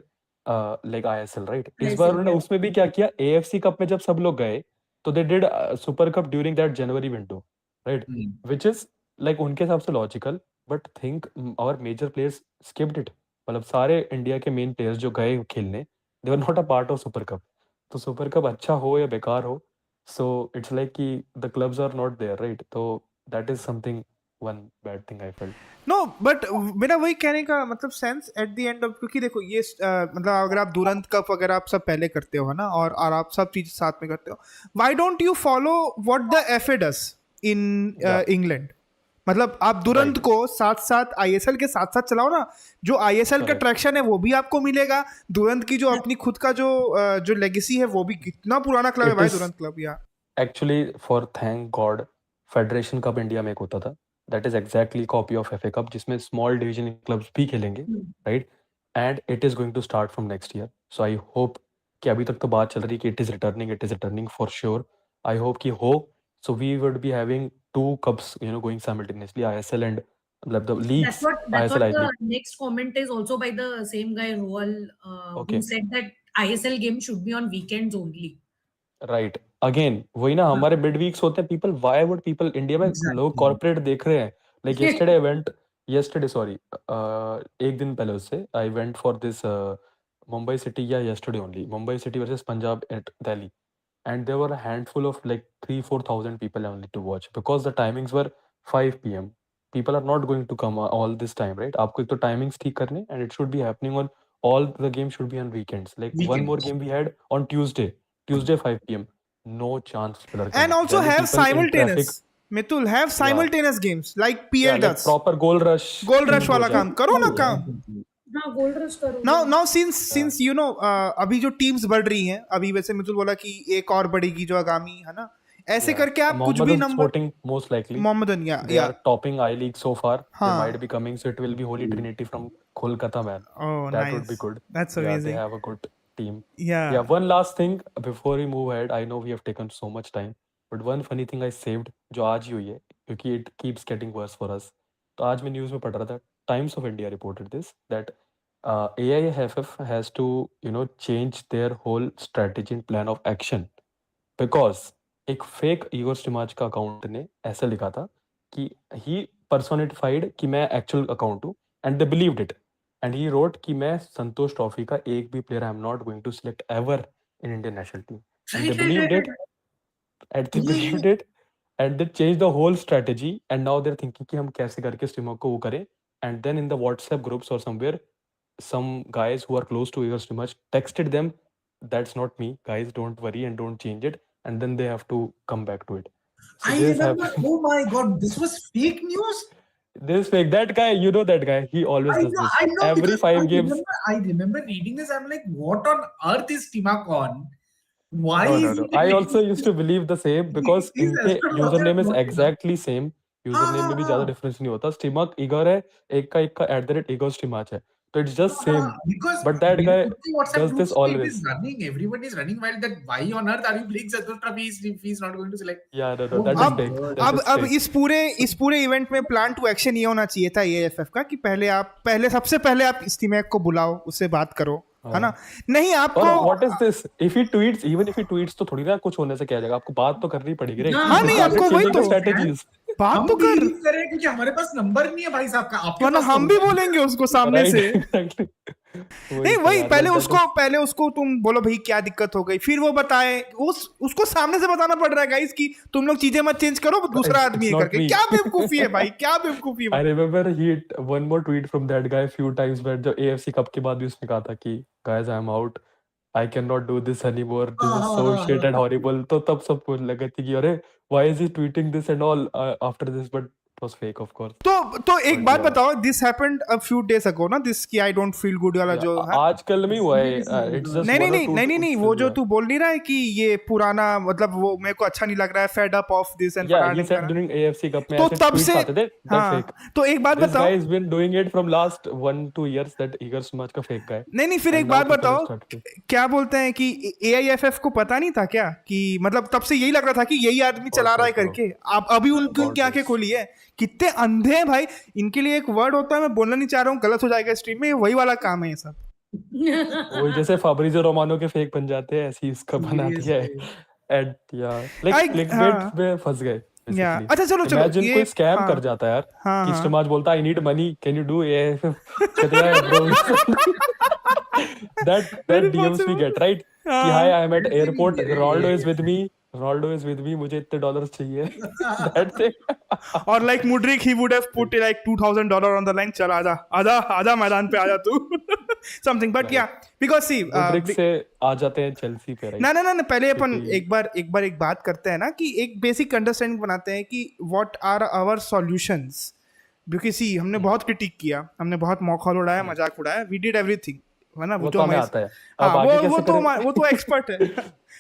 लाइक आईएसएल, राइट. इस बार उन्होंने उसमें भी क्या किया, एएफसी कप में जब सब लोग गए तो they did super cup during that January window, right, which is like उनके हिसाब से logical, but think our major players skipped it. मतलब सारे इंडिया के मेन प्लेयर्स जो गए खेलने, they were not a part of super cup. तो सुपर कप अच्छा हो या बेकार हो, सो इट्स लाइक कि the clubs are not there, right. तो that is something one bad thing I felt. No, but मेरा वही कहने का मतलब sense at the end of, क्योंकि देखो ये मतलब अगर आप दुरंत कप अगर आप सब पहले करते हो ना, और आप सब चीज साथ में करते हो, why don't you follow what the FA does in England. मतलब आप दुरंत को साथ साथ आईएसएल के साथ साथ चलाओ ना. जो आईएसएल का ट्रैक्शन है वो भी आपको मिलेगा, दुरंत की जो अपनी खुद का जो लेगेसी है वो भी, कितना पुराना क्लब है भाई दुरंत क्लब. या actually for thank God Federation Cup India में एक होता था, that is exactly copy of FA Cup, जिसमें स्मॉल डिवीजन क्लब्स भी खेलेंगे, right. And it is going to start from next year. So I hope कि अभी तक तो बात चल रही है कि it is returning for sure. I hope कि हो. So we would be having 2 cups going simultaneously, ISL and the leagues. That's ISL, what the next comment is also by the same guy Roal, Okay. who said that ISL game should be on weekends only. Right. Again वही ना, हमारे mid weeks होते हैं. People, why would people, India में लोग corporate देख रहे हैं. लाइक yesterday sorry, एक दिन पहले उससे I went for this Mumbai City, या yesterday only, Mumbai City versus Punjab at Delhi, and there were a handful of like 3,000-4,000 people only to watch, because the timings were 5 p.m. People are not going to come all this time, right. आपको एक तो timings ठीक करने, and it should be happening on, all the games should be on weekends. Like one more game we had on Tuesday 5 p.m. No chance filler and also Delhi have people in simultaneous traffic. Mitul, have simultaneous games like PL Yeah, like does. proper goal rush वाला काम करो ना काम. हाँ, gold rush करो. Now since you know अभी जो teams बढ़ रही हैं, अभी वैसे मितुल बोला कि एक और बढ़ेगी जो आगामी है ना, ऐसे करके आप कुछ भी number, most likely Mohammedan, they are topping I League so far. हाँ. They might be coming, so it will be Holy Trinity from Kolkata, man. Oh, that nice. would be good. That's Yeah, amazing. they have a good team. Yeah. One last thing before we move ahead. I know we have taken so much time, but one funny thing I saved जो आज ही हुई है, क्योंकि it keeps getting worse for us. तो आज मैं news में पढ़ रहा था, Times of India reported this, that AIFF has to change their whole strategy and plan of action, because एक फेक ईगो स्टिमाच का अकाउंट ने ऐसा लिखा था कि ही पर्सोनिफाइड कि मैं एक्चुअल अकाउंट हूँ, and they believed it, and he wrote कि मैं संतोष ट्रॉफी का एक भी player I am not going to select ever in Indian national team, and they believed it and they change the whole strategy, and now they are thinking कि हम कैसे करके Stimac को वो करें. And then in the WhatsApp groups और somewhere, some guys who are close to Igor Stimac texted them, that's not me, guys, don't worry and don't change it, and then they have to come back to it. So I remember, oh my god, this was fake news. This fake, that guy, that guy, he always does this. I know, every 5 games. I remember reading this. I'm like, what on earth is Timak on? Why is No. I also used to believe the same, because इनके username is exactly same. Username में भी ज्यादा difference नहीं होता. Stimac Igor है, एक का @Igor Stimac है. So it's just same. Because but that guy does this always. It is running. Everyone is running wild. That why on earth are you playing Santosh Trophy if he's not going to select? Yeah, no, that is fake. अब इस पूरे event में plan to action ये होना चाहिए था AFF का कि सबसे पहले आप स्टीमैक को बुलाओ, उससे बात करो, है ना. नहीं आपको what is this, if he tweets तो थोड़ी ना कुछ होने से क्या जाएगा, आपको बात तो करनी पड़ेगी. हाँ, नहीं आपको वही तो स्ट्रेटजीज बात तो कर रहे हैं, क्योंकि हमारे पास नंबर नहीं है भाई साहब का, आपके पास हम भी बोलेंगे उसको सामने से. नहीं वही पहले उसको तुम बोलो भाई क्या दिक्कत हो गई, फिर वो बताए, उसको सामने से बताना पड़ रहा है गाइस कि तुम लोग चीजें मत चेंज करो, दूसरा आदमी है करके. क्या बेवकूफी है भाई, क्या बेवकूफी है. I remember he one more tweet from that guy few times, but जब AFC कप के बाद भी उसने कहा था कि guys I am out, I cannot do this anymore. This is so shit and horrible. तो तब सब बोलने लगे थे कि अरे why is he tweeting this and all after this, but it was fake of course. तो एक But बात yeah. बताओ, this happened a few days ago ना, दिस की आई डोंट फील गुड वाला Yeah, जो है। आजकल में ही हुआ है. It's just नहीं नहीं one or नहीं two नहीं नहीं नहीं tweets वो and जो yeah. तू बोल नहीं रहा है कि ये पुराना, मतलब वो मेरे को अच्छा नहीं लग रहा है, fed up of this and Yeah, he said during AFC Cup में तो ऐसे तब tweets से आते थे. That's fake. तो एक बात This बताओ, guy has been doing it from last 1-2 years. That Igor Smash का fake guy. नहीं नहीं फिर And एक now बात people have बताओ, started to- क्या बोलते हैं कि AIFF को पता नहीं था क्या कि मतलब तब से यही लग रहा था कि यही आदमी चला रहा है करके, अब अभी उनकी उनकी आंखें खोली है। कितने अंधे हैं भाई, इनके लिए एक वर्ड होता है, मैं बोलना नहीं चाह रहा हूँ, गलत हो जाएगा स्ट्रीम में, वही वाला काम है ये सब। वही जैसे फाब्रिज़ो रोमानो के फेक बन जाते हैं, ऐसे ही इसका बना दिया है। एंड या लाइक क्लिकबेट में फंस गए बेसिकली। अच्छा चलो इमेजिन कोई स्कैम हाँ, कर जाता है यार हाँ, कि हाँ। स्टमाज बोलता I need money, can you do कहते bro that DMs we get right कि hi I am at airport, Ronaldo is with me, मुझे इतने डॉलर्स चाहिए दैट थिंग। और like Mudryk he would have put like $2,000 on the line, चल आजा आजा आजा मैदान पे आजा तू something, but yeah because see Mudryk से आ जाते हैं चेल्सी पे राइट। ना पहले अपन एक बात करते हैं ना कि एक बेसिक अंडरस्टैंडिंग बनाते हैं कि व्हाट आर आवर सॉल्यूशंस, क्योंकि सी हमने बहुत क्रिटिक किया, हमने बहुत मौखौल उड़ाया, मजाक उड़ाया, वी डिड एवरीथिंग, है ना, वो तो हमें आता है। हाँ, अब आगे कैसे करें? वो तो एक्सपर्ट है। अब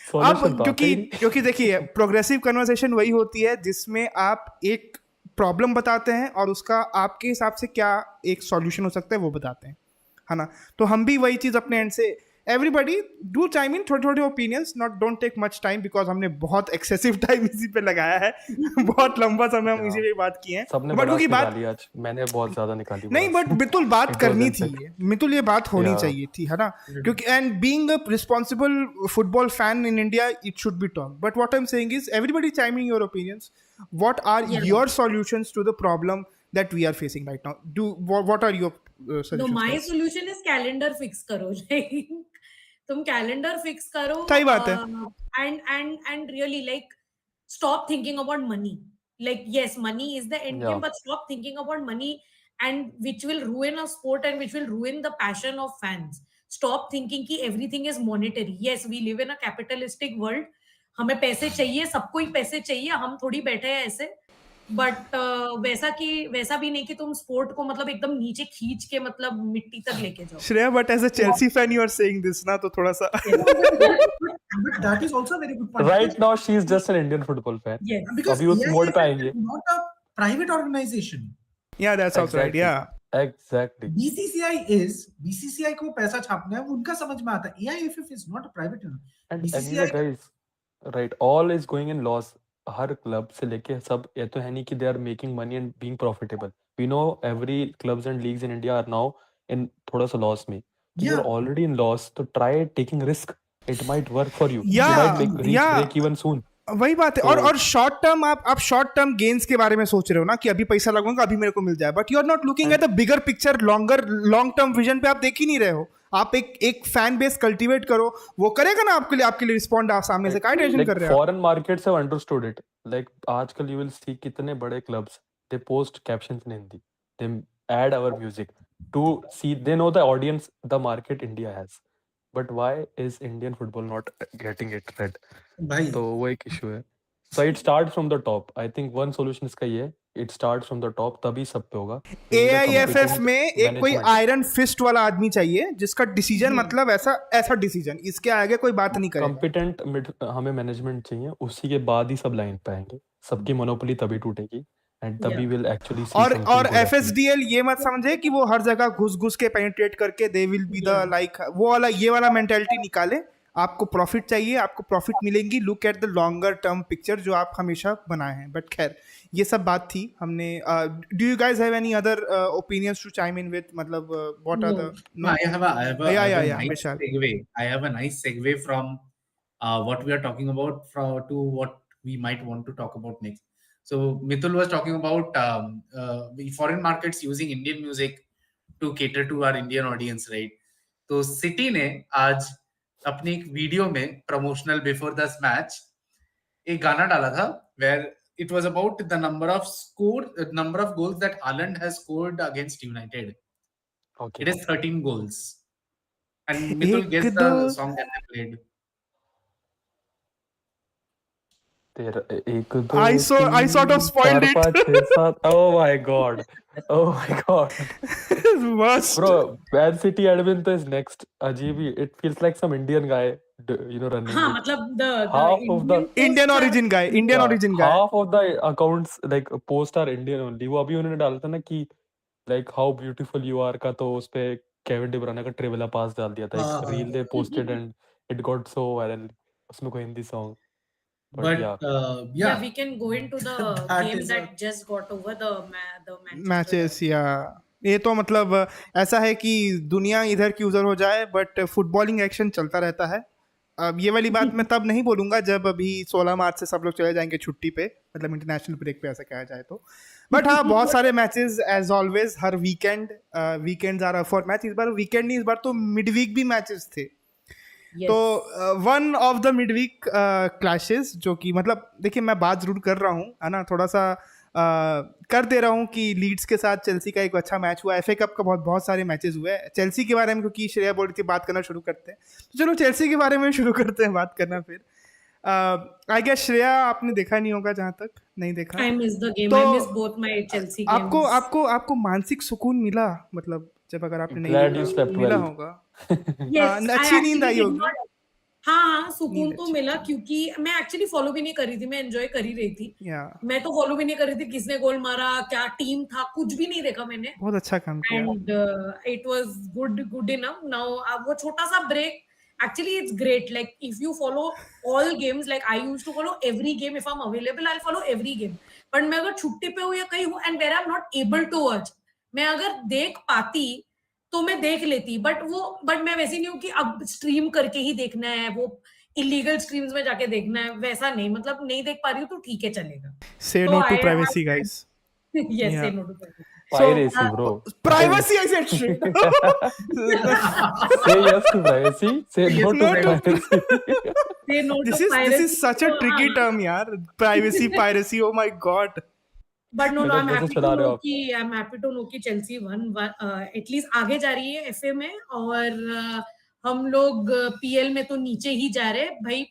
Solution तो आता ही नहीं। क्योंकि देखिए प्रोग्रेसिव कन्वर्सेशन वही होती है जिसमें आप एक प्रॉब्लम बताते हैं और उसका आपके हिसाब से क्या एक सॉल्यूशन हो सकता है वो बताते हैं, है ना। तो हम भी वही चीज़ अपने एंड से, एवरीबडी डू टाइम इन थोड़े opinions, not don't take much time, because हमने बहुत एक्सेसिव टाइम इसी पे लगाया है बहुत लंबा समय हम इसी पे बात किए हैं। सबने बट क्योंकि बात निकाली आज, मैंने बहुत ज्यादा निकाली नहीं, बट मितुल बात It करनी was थी, epic. मितुल ये बात होनी Yeah. चाहिए थी, है ना, क्योंकि and being a responsible football fan in India it should be talk, but what I am saying is everybody chiming your opinions, what are your solutions to the problem that we are facing right now, do what are your No, solutions? my solution is calendar fix करो like तुम calendar fix करो, सही बात है। and really like stop thinking about money, like yes money is the end game, Yeah. but stop thinking about money and which will ruin a sport and which will ruin the passion of fans. Stop thinking कि everything is monetary. Yes, we live in a capitalistic world, हमें पैसे चाहिए, सबको ही पैसे चाहिए, हम थोड़ी बैठे हैं ऐसे, बट वैसा भी नहीं कि तुम स्पोर्ट को मतलब एकदम नीचे खींच के मतलब मिट्टी तक लेके जाओ। Shreya, but as a Chelsea fan you are saying this ना, तो थोड़ा सा But that is also a very good point. Right now she is just an Indian football fan. Yes. Because अभी उस मोड पे AIFF आएंगे। is not a private organization. yeah, that's also right, yeah. Exactly. BCCI को पैसा छापना है, वो उनका समझ में आता है। AIFF is not a private organization. And BCCI anyway guys, right, all is going in loss. Her club से लेके सब, ये तो है नहीं कि they are making money and being profitable. We know every clubs and leagues in India are now in थोड़ा सा loss में. If you're already in loss, तो try taking risk. It might work for you. You might reach break even soon. वही बात है। और short term आप short term gains के बारे में सोच रहे हो ना कि अभी पैसा लगाऊंगा अभी मेरे को मिल जाए, but you are not looking at the bigger picture, long term vision पे आप देख ही नहीं रहे हो। आप एक फैन बेस कल्टीवेट करो, वो करेगा ना आपके लिए रिस्पॉन्ड, आप सामने से क्या टेंशन कर रहे हो। Foreign markets have understood it, like आजकल यू विल सी कितने बड़े clubs, they post captions in Hindi, they add our music to see, they know the audience the market India has, but why is Indian football not getting it red? भाई तो वो एक issue है। So it start from the top, I think one solution इसका ये है, it start from the top, तभी सब पे होगा। AIFF में एक कोई आयरन फिस्ट वाला आदमी चाहिए जिसका डिसीजन मतलब ऐसा डिसीजन, इसके आगे कोई बात नहीं करेगा। कॉम्पिटेंट हमें मैनेजमेंट चाहिए, उसी के बाद ही सब लाइन पे आएंगे, सबकी मोनोपोली तभी टूटेगी एंड तभी विल एक्चुअली सी और समथिंग गुड FSDL ये मत समझे कि वो हर जगह घुस के पेनिट्रेट करके they will be the like वो वाला ये वाला मेंटालिटी निकाले। आपको प्रॉफिट चाहिए, आपको प्रॉफिट मिलेंगी, look at the longer term picture जो आप हमेशा बनाए हैं। बट खैर ये सब बात थी, हमने do you guys have any other opinions to chime in with, मतलब what are the I have a nice Vishal. segue. I have a nice segue from what we are talking about to what we might want to talk about next. So Mithul was talking about foreign markets using Indian music to cater to our Indian audience, right? तो City ने आज अपनी एक video में promotional before the match एक गाना डाला था, where it was about the number of goals that Haaland has scored against United. Okay. It is 13 goals. And Mitul एक guessed दो the song that they played. तेरा एक दो I sort of तीन spoiled चार it. पाँच छः सात. Oh my god. Oh my god. Worst. Bro, Man City admin तो is next. अजीब ही. It feels like some Indian guy, running हाँ it. मतलब the Half of the Indian Indian posts are- origin guy. Indian yeah, origin guy. half of the accounts like post are Indian only. वो अभी उन्होंने डाला था ना कि like how beautiful you are का तो उस पे केविन डी ब्रुयने का ट्रिविला पास डाल दिया था. एक reel they posted and it got so viral. उसमें कोई Hindi song. But yeah. yeah, we can go into the That game is that just got over the matches या ये तो मतलब ऐसा है कि दुनिया इधर की उधर हो जाए बट फुटबॉलिंग एक्शन चलता रहता है. अब ये वाली बात मैं तब नहीं बोलूँगा जब अभी 16 मार्च से सब लोग चले जाएंगे छुट्टी पे, मतलब इंटरनेशनल ब्रेक पे ऐसा कहा जाए तो. बट हाँ, बहुत सारे मैचेस एज ऑलवेज हर weekends are up for match. इस बार वीकेंड नहीं, इस बार तो मिड वीक भी मैचेस थे. Yes. तो one of the mid week clashes जो कि मतलब देखिए मैं बात जरूर कर रहा हूँ है ना, थोड़ा सा कर दे रहा हूँ कि लीड्स के साथ चेल्सी का एक अच्छा मैच हुआ. एफए कप का बहुत सारे मैचेस हुए. चेल्सी के बारे में क्योंकि श्रेया बोल रही थी बात करना शुरू करते हैं, तो चलो चेल्सी के बारे में शुरू करते हैं बात करना. फिर आई गेस श्रेया आपने देखा नहीं होगा, जहाँ तक नहीं देखा. I missed the game. तो I missed both my Chelsea games. आपको मानसिक सुकून मिला, मतलब जब अगर आपने नहीं Glad you देखा slept मिला well. होगा. Yes, I अच्छी नींद actually आई did होगी. not- हाँ सुकून नींद तो अच्छी मिला क्योंकि मैं एक्चुअली फॉलो भी नहीं कर रही थी, मैं एंजॉय कर ही रही थी. या मैं तो फॉलो भी नहीं कर रही थी किसने गोल मारा, क्या टीम था, कुछ भी नहीं देखा मैंने. बहुत अच्छा काम किया. And it was good enough. Now वो छोटा सा break, actually it's great. Like if you follow all games, like I used to follow every game. If I'm available, I'll follow every game. But मैं अगर छुट्टी पे हूँ या कहीं हूँ and where I'm not able to watch, मैं अगर देख पाती तो मैं देख लेती. बट मैं वैसी नहीं हूँ कि अब स्ट्रीम करके ही देखना है, वो इलीगल स्ट्रीम्स में जाके देखना है, वैसा नहीं. मतलब नहीं देख पा रही हूँ तो ठीक है, चलेगा. Say तो no to I- privacy, guys. Yes, Yeah. say no to privacy. Piracy, bro. Privacy, I said shit. Say yes to privacy. Say no to No to- privacy. Say no to This piracy. is such a तो, tricky हाँ. term, यार. Privacy, piracy. Oh my god. But no, मतलब I'm कैसे happy to चला रहे हो know आप? कि I'm happy to know कि Chelsea at least आगे जा रही है एफए में. और हम लोग पीएल में तो नीचे ही जा रहे हैं भाई.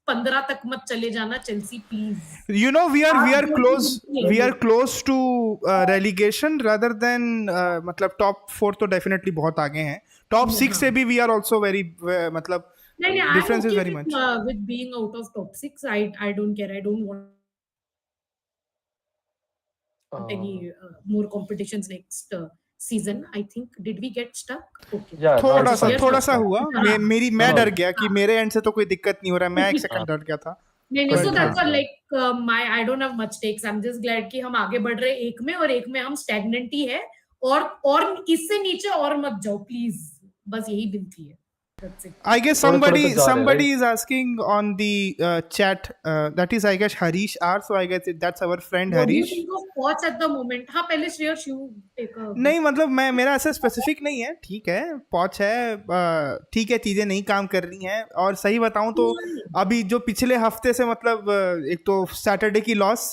15 तक मत चले जाना Chelsea please. You know we are आप close. जो We are close to relegation rather than मतलब top 4 तो definitely बहुत आगे हैं. Top 6 से भी we are also very मतलब नहीं, difference I'm is okay very much. with being out of top 6. I don't care. I don't want any more competitions next season. I think did we get stuck? Okay. Yeah, now it's fine. थोड़ा सा It's fine. हुआ. हाँ. मैं No. डर गया कि मेरे and से तो कोई दिक्कत नहीं हो रहा. मैं एक सेकंड डर गया था. नहीं, But so that's हाँ. all. Like my I don't have much takes. I'm just glad कि हम आगे बढ़ रहे एक में, और एक में हम stagnant ही है. और इससे नीचे और मत जाओ प्लीज. बस यही विनती है. That's it. I guess थोड़े somebody तो जा रहे हैं, somebody right? is asking on the chat. That is I guess Harish R. So I guess that's our friend What do you Harish. think of Poch at the moment? हाँ, पहले Shreyas you take a नहीं मतलब मेरा ऐसा specific नहीं है. ठीक है, पॉच है, ठीक है, चीज़ें नहीं काम कर रही हैं. और सही बताऊं तो अभी जो पिछले हफ्ते से मतलब एक तो सैटरडे की लॉस,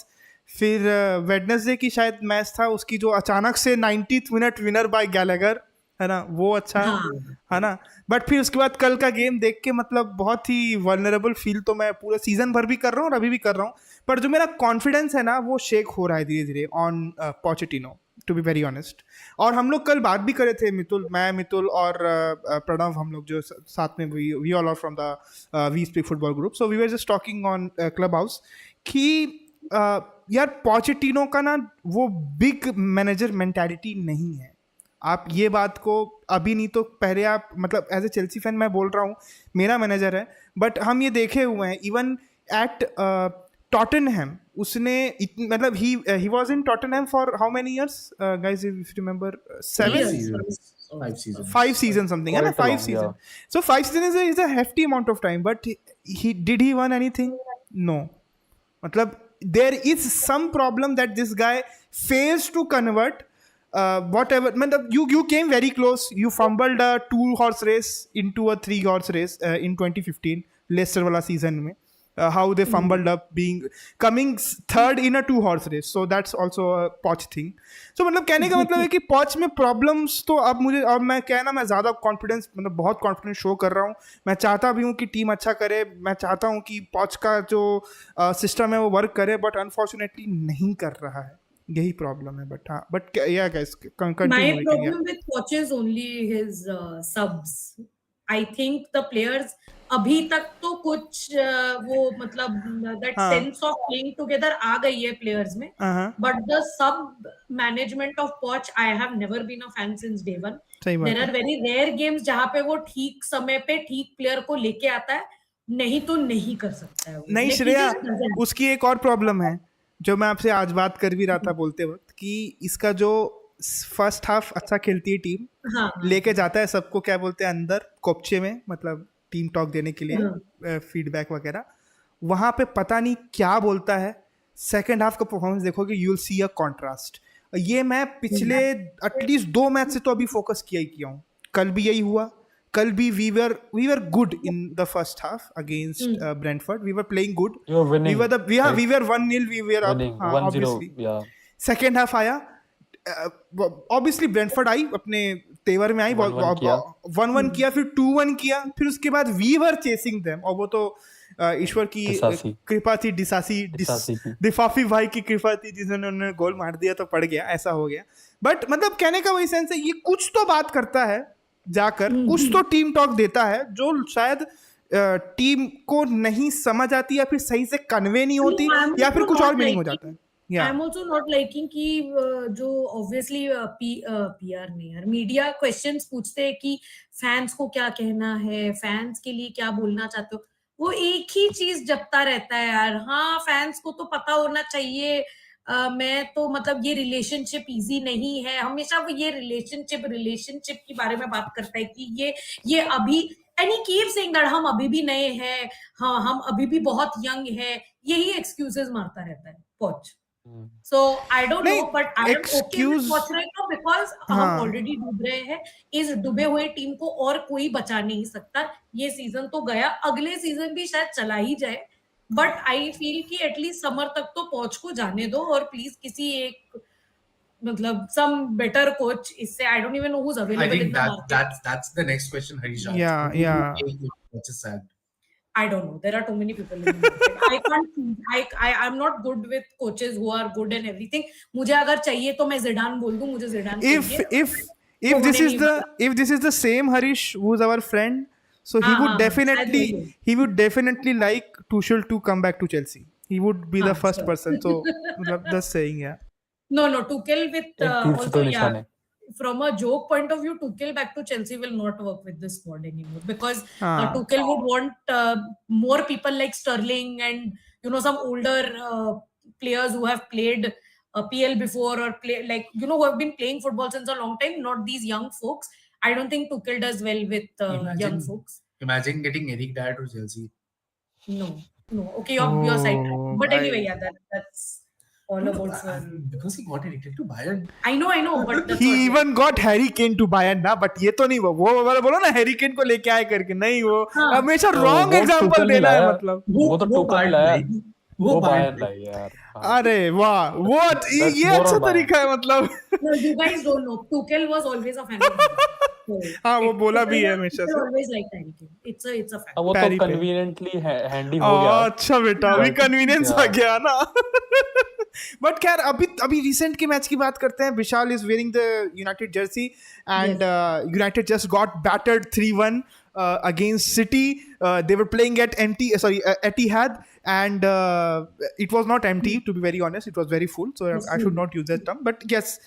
फिर वेडनेसडे की शायद मैच था, उसकी जो अचानक से 90th minute winner bye Gallagher है ना, वो अच्छा है ना. बट फिर उसके बाद कल का गेम देख के मतलब बहुत ही वल्नरेबल फील तो मैं पूरे सीजन भर भी कर रहा हूँ और अभी भी कर रहा हूँ. पर जो मेरा कॉन्फिडेंस है ना वो शेक हो रहा है धीरे धीरे on Pochettino, to be very honest. और हम लोग कल बात भी करे थे, मितुल और प्रणव, हम लोग जो साथ में we all are from the we speak football group. So we were just talking on clubhouse कि यार पोचेटिनो का ना वो बिग मैनेजर मेंटालिटी नहीं है. आप ये बात को अभी नहीं तो पहले आप मतलब एज ए चेल्सी फैन मैं बोल रहा हूँ, मेरा मैनेजर है, बट हम ये देखे हुए हैं इवन एट टॉटनहैम. उसने मतलब he was in Tottenham for how many years guys, if you remember? 5 seasons something, है ना? 5 seasons. So 5 seasons is a hefty amount of time, but he won anything? No. मतलब there is some problem that this guy fails to convert. Whatever, you came very close. You fumbled a 2-horse race into a 3-horse race in 2015 Lester वाला season में. how they fumbled up coming third in a 2-horse race. So that's also a Poch thing. So मतलब कहने का मतलब है कि Poch में problems तो अब मैं क्या है ना, मैं ज़्यादा confidence, मतलब बहुत confidence show कर रहा हूँ. मैं चाहता भी हूँ कि टीम अच्छा करे, मैं चाहता हूँ कि Poch का जो सिस्टम है वो वर्क करे, बट अनफॉर्चुनेटली नहीं कर रहा है. यही प्रॉब्लम है. बट हाँ, but yeah guys, continue. My problem with Poch is only his subs. I think the players अभी तक तो कुछ वो मतलब that sense of playing together आ गई है players में. But the sub management of Poch, I have never been a fan since day one. There are very rare games जहाँ पे वो ठीक समय पे ठीक player को लेके आता है, नहीं तो नहीं कर सकता है वो. नहीं श्रेया, उसकी एक और प्रॉब्लम है जो मैं आपसे आज बात कर भी रहा था बोलते वक्त, कि इसका जो फर्स्ट हाफ अच्छा खेलती है टीम, लेके जाता है सबको क्या बोलते हैं अंदर कोपचे में, मतलब टीम टॉक देने के लिए, फीडबैक वगैरह, वहाँ पे पता नहीं क्या बोलता है. सेकंड हाफ का परफॉर्मेंस देखोगे, you will C a contrast. ये मैं पिछले एटलीस्ट 2 मैच से तो अभी फोकस किया हूँ. कल भी यही हुआ. कल भी we were good in the first half against Brentford. We were playing good. You were winning. We were 1-0. We were up. Winning 1-0. Obviously. Yeah. Second half आया. Obviously Brentford आई, अपने तेवर में आई, 1-1 किया, फिर 2-1 किया, फिर उसके बाद we were chasing them. और वो तो ईश्वर की कृपा थी, दिफाफी भाई की कृपा थी, जिन्होंने उन्होंने गोल मार दिया तो पड़ गया, ऐसा हो गया. बट मतलब कहने का वही सेंस है, ये कुछ तो बात करता है जाकर, कुछ तो टीम टॉक देता है जो शायद टीम को नहीं समझ आती, या फिर सही से कन्वे नहीं होती, या फिर कुछ और मीनिंग हो जाता है. I am also not liking कि जो ऑब्वियसली पीआर नहीं यार, मीडिया क्वेश्चंस पूछते हैं कि फैंस को क्या कहना है, फैंस के लिए क्या बोलना चाहते हो, वो एक ही चीज जपता रहता है यार. हाँ, फैंस को तो पता होना चाहिए. मैं तो मतलब ये रिलेशनशिप इजी नहीं है. हमेशा वो ये रिलेशनशिप के बारे में बात करता है कि ये अभी, and he keep saying that हम अभी भी नए हैं, हाँ हम अभी भी बहुत यंग है. यही एक्सक्यूजेस मारता रहता है पोच. So I don't know, but I am okay with Poch right now because हम ऑलरेडी डूब रहे हैं. इस डूबे हुए टीम को और कोई बचा नहीं सकता. ये सीजन तो गया, अगले सीजन भी शायद चला ही जाए, बट आई फील कि एटलीस्ट समर तक तो पोच को जाने दो, और प्लीज किसी एक मतलब some better coach इससे. I don't even know who's available in the market. That's the next question, Harish. Yeah. Which is sad. I don't know. There are too many people in the market. I'm not good with coaches who are good and everything. मुझे अगर चाहिए तो मैं Zidane बोल दूं, मुझे Zidane चाहिए. If this is the same Harish who's our friend, so he would definitely like Tuchel to come back to Chelsea. He would be the first person. So just saying, yeah. No, Tuchel with also, yeah. From a joke point of view, Tuchel back to Chelsea will not work with this squad anymore, because Tuchel would want more people like Sterling and some older players who have played PL before, or who have been playing football since a long time, not these young folks. I don't think Tuchel does well with young folks. Imagine getting Eric Dyer to Chelsea. No. Okay, you're sidetracked. But anyway, yeah, that's all about because he got addicted to Bayern. I know, but he even got Harry Kane to Bayern ना, but ये तो नहीं वो वाला बोलो ना Harry Kane को लेके आए करके, नहीं वो हमेशा wrong example देना है. मतलब वो तो Tuchel लाया, वो Bayern लाया यार. अरे वाह, वो ये अच्छा तरीका है. मतलब no, you guys don't know, Tuchel was always a fan of Bayern. हाँ, वो बोला भी है हमेशा से. Always like Harry Kane. It's a fact. वो तो conveniently handy हो गया. अच्छा बेटा, अभी convenience आ गया ना. बट खैर अभी रिसेंट के मैच की बात करते हैं. Vishal is wearing the United jersey, and United just got battered 3-1 against City. They were playing at Etihad, and it was not empty, to be very honest. It was very full, so I should not use that term. But yes,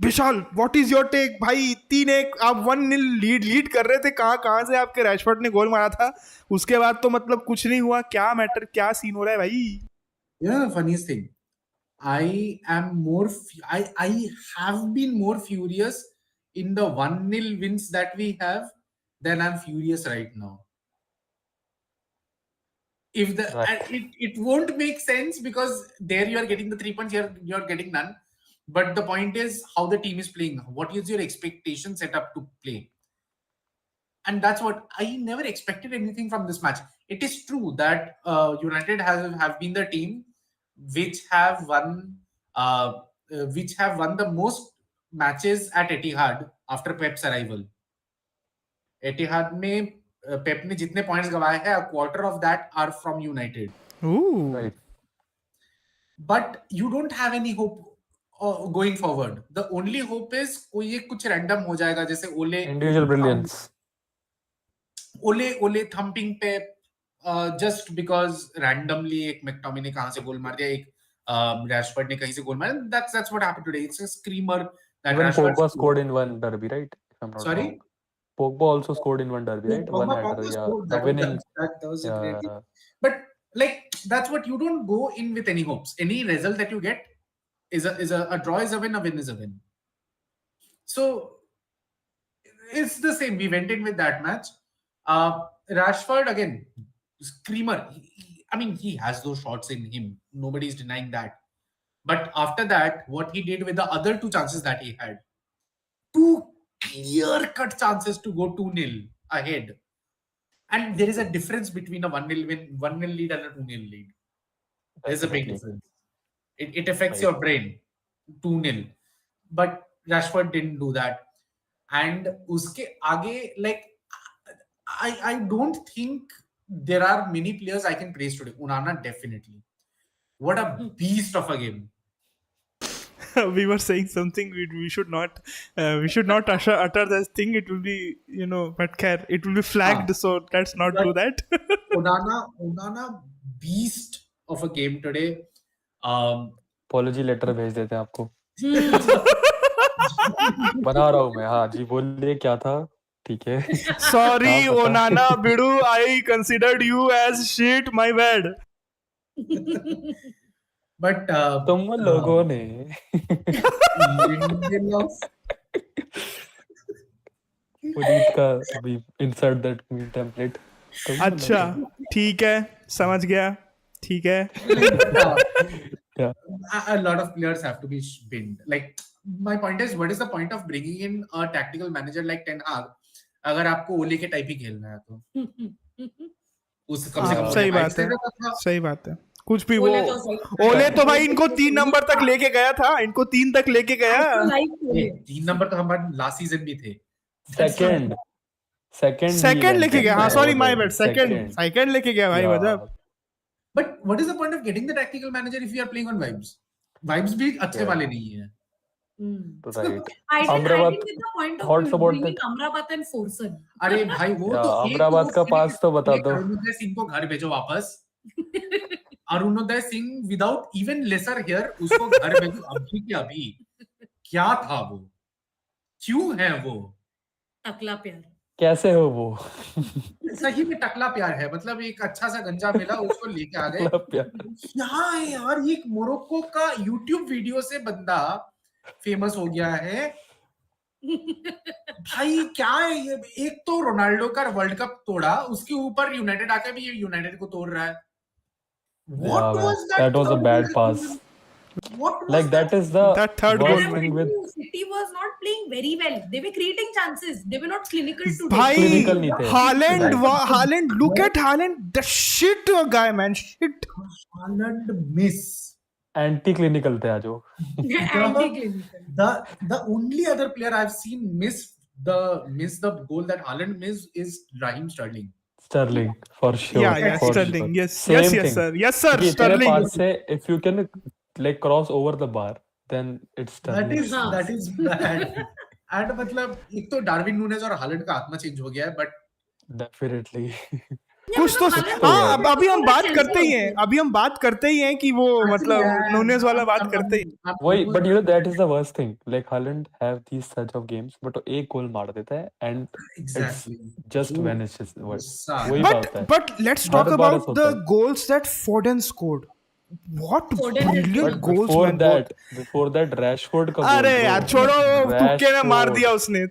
Vishal, what is your take? भाई 3-1 आप 1-0 lead कर रहे थे, कहाँ से आपके Rashford ने goal मारा था, उसके बाद तो मतलब कुछ नहीं हुआ. क्या मैटर, क्या सीन हो रहा है भाई? Yeah, funniest thing, I have been more furious in the 1-0 wins that we have than I'm furious right now. If it won't make sense, because there you are getting the 3 points, you're getting none. But the point is how the team is playing. What is your expectation set up to play? And that's what I never expected anything from this match. It is true that United have been the team which have won the most matches at Etihad after Pep's arrival. Etihad में Pep ने जितने points गवाए हैं, a quarter of that are from United. Ooh. Right. But you don't have any hope going forward. The only hope is कोई एक कुछ random हो जाएगा, जैसे Individual brilliance. Ole thumping Pep just because randomly एक McTominay ने कहाँ से गोल मार दिया, एक Rashford ने कहीं से गोल मारा. That's what happened today. It's a screamer that Even Rashford Pogba scored in one derby, right? If I'm not Sorry? wrong. Pogba also scored in one derby, right? One header, yeah. scored. The winning. That was a great game. Yeah. But like that's what you don't go in with any hopes. Any result that you get is a draw is a win is a win. So it's the same. We went in with that match. Rashford again, screamer. He has those shots in him. Nobody's denying that. But after that, what he did with the other two chances that he had, two clear-cut chances to go 2-0 ahead. And there is a difference between a 1-0 win, 1-0 lead and a 2-0 lead. There's a big difference. It affects your brain. 2-0. But Rashford didn't do that. And uske aage, like, I don't think there are many players I can praise today. Onana definitely. What a beast of a game. We were saying something we should not utter this thing. It will be but care it will be flagged, so let's not do that. Onana beast of a game today. Apology letter भेज देते हैं आपको. बना रहा हूँ मैं. हाँ जी, बोलिए क्या था. ठीक है. Sorry Onana Bidu, I considered you as shit, my bad. But तुम लोगों ने पुनीत का भी insert that meme template. अच्छा ठीक है, समझ गया. ठीक है. Yeah. A lot of players have to be binned. Like my point is, what is the point of bringing in a tactical manager like Ten Hag अगर आपको ओले के टाइप ही खेलना है तो उस कम से कम सही बात है. कुछ भी वो ओले तो भाई इनको 3 नंबर तक लेके गया था. इनको 3 तक लेके गया. 3 नंबर तो हमारे लास्ट सीजन भी थे. सेकंड लेके गया. हाँ सॉरी माय बैड. सेकंड लेके गया भाई. मतलब But what is the point of getting the tactical manager if you are playing on vibes? Vibes भी अच्छे वाले नहीं है. Right. I think with the point of bringing Amrabat and Forson. अरे भाई वो तो अमराबाद का पास तो बता दो. अरुणोदय सिंह को घर भेजो वापस. Arunoday Singh without even lesser here उसको घर भेजो अभी के अभी. क्या था वो? क्यों है वो? टकला प्यार. कैसे हो वो? सही में टकला प्यार है. मतलब एक अच्छा सा गंजा मिला, उसको लेके आ गए. यहाँ यार एक मोरक्को का YouTube वीडियो से बंदा फेमस हो गया है. भाई क्या है? एक तो रोनाल्डो का वर्ल्ड कप तोड़ा, उसके ऊपर यूनाइटेड आके भी यूनाइटेड को तोड़ रहा है. What was that? That was a bad pass. What was like that is the that third goal with City was not playing very well. They were creating chances. They were not clinical today. भाई Haaland, look at Haaland. The shit guy, man. Shit. Haaland miss. Anti-clinical थे आज वो. The only other player I've seen miss the goal that Haaland missed is Raheem Sterling. Sterling for sure. Yeah, for Sterling. Sure. Yes, sir. Yes, sir. Sterling. से if you can like cross over the bar, then it's Sterling. That is bad. And मतलब एक तो Darwin Nunez और Holland का आत्मा change हो गया है, but definitely. कुछ तो हाँ अभी हम बात करते ही हैं कि वो मतलब नूनेज वाला बात करते ही. वही, but you know that is the worst thing. Like Haaland have these such of games, but एक गोल मार देता है and exactly just vanishes. वही बात है. But let's talk about the goals that Foden scored. What brilliant goals, man. Before that Rashford का अरे यार छोड़ो, तुक्के में मार दिया उसने.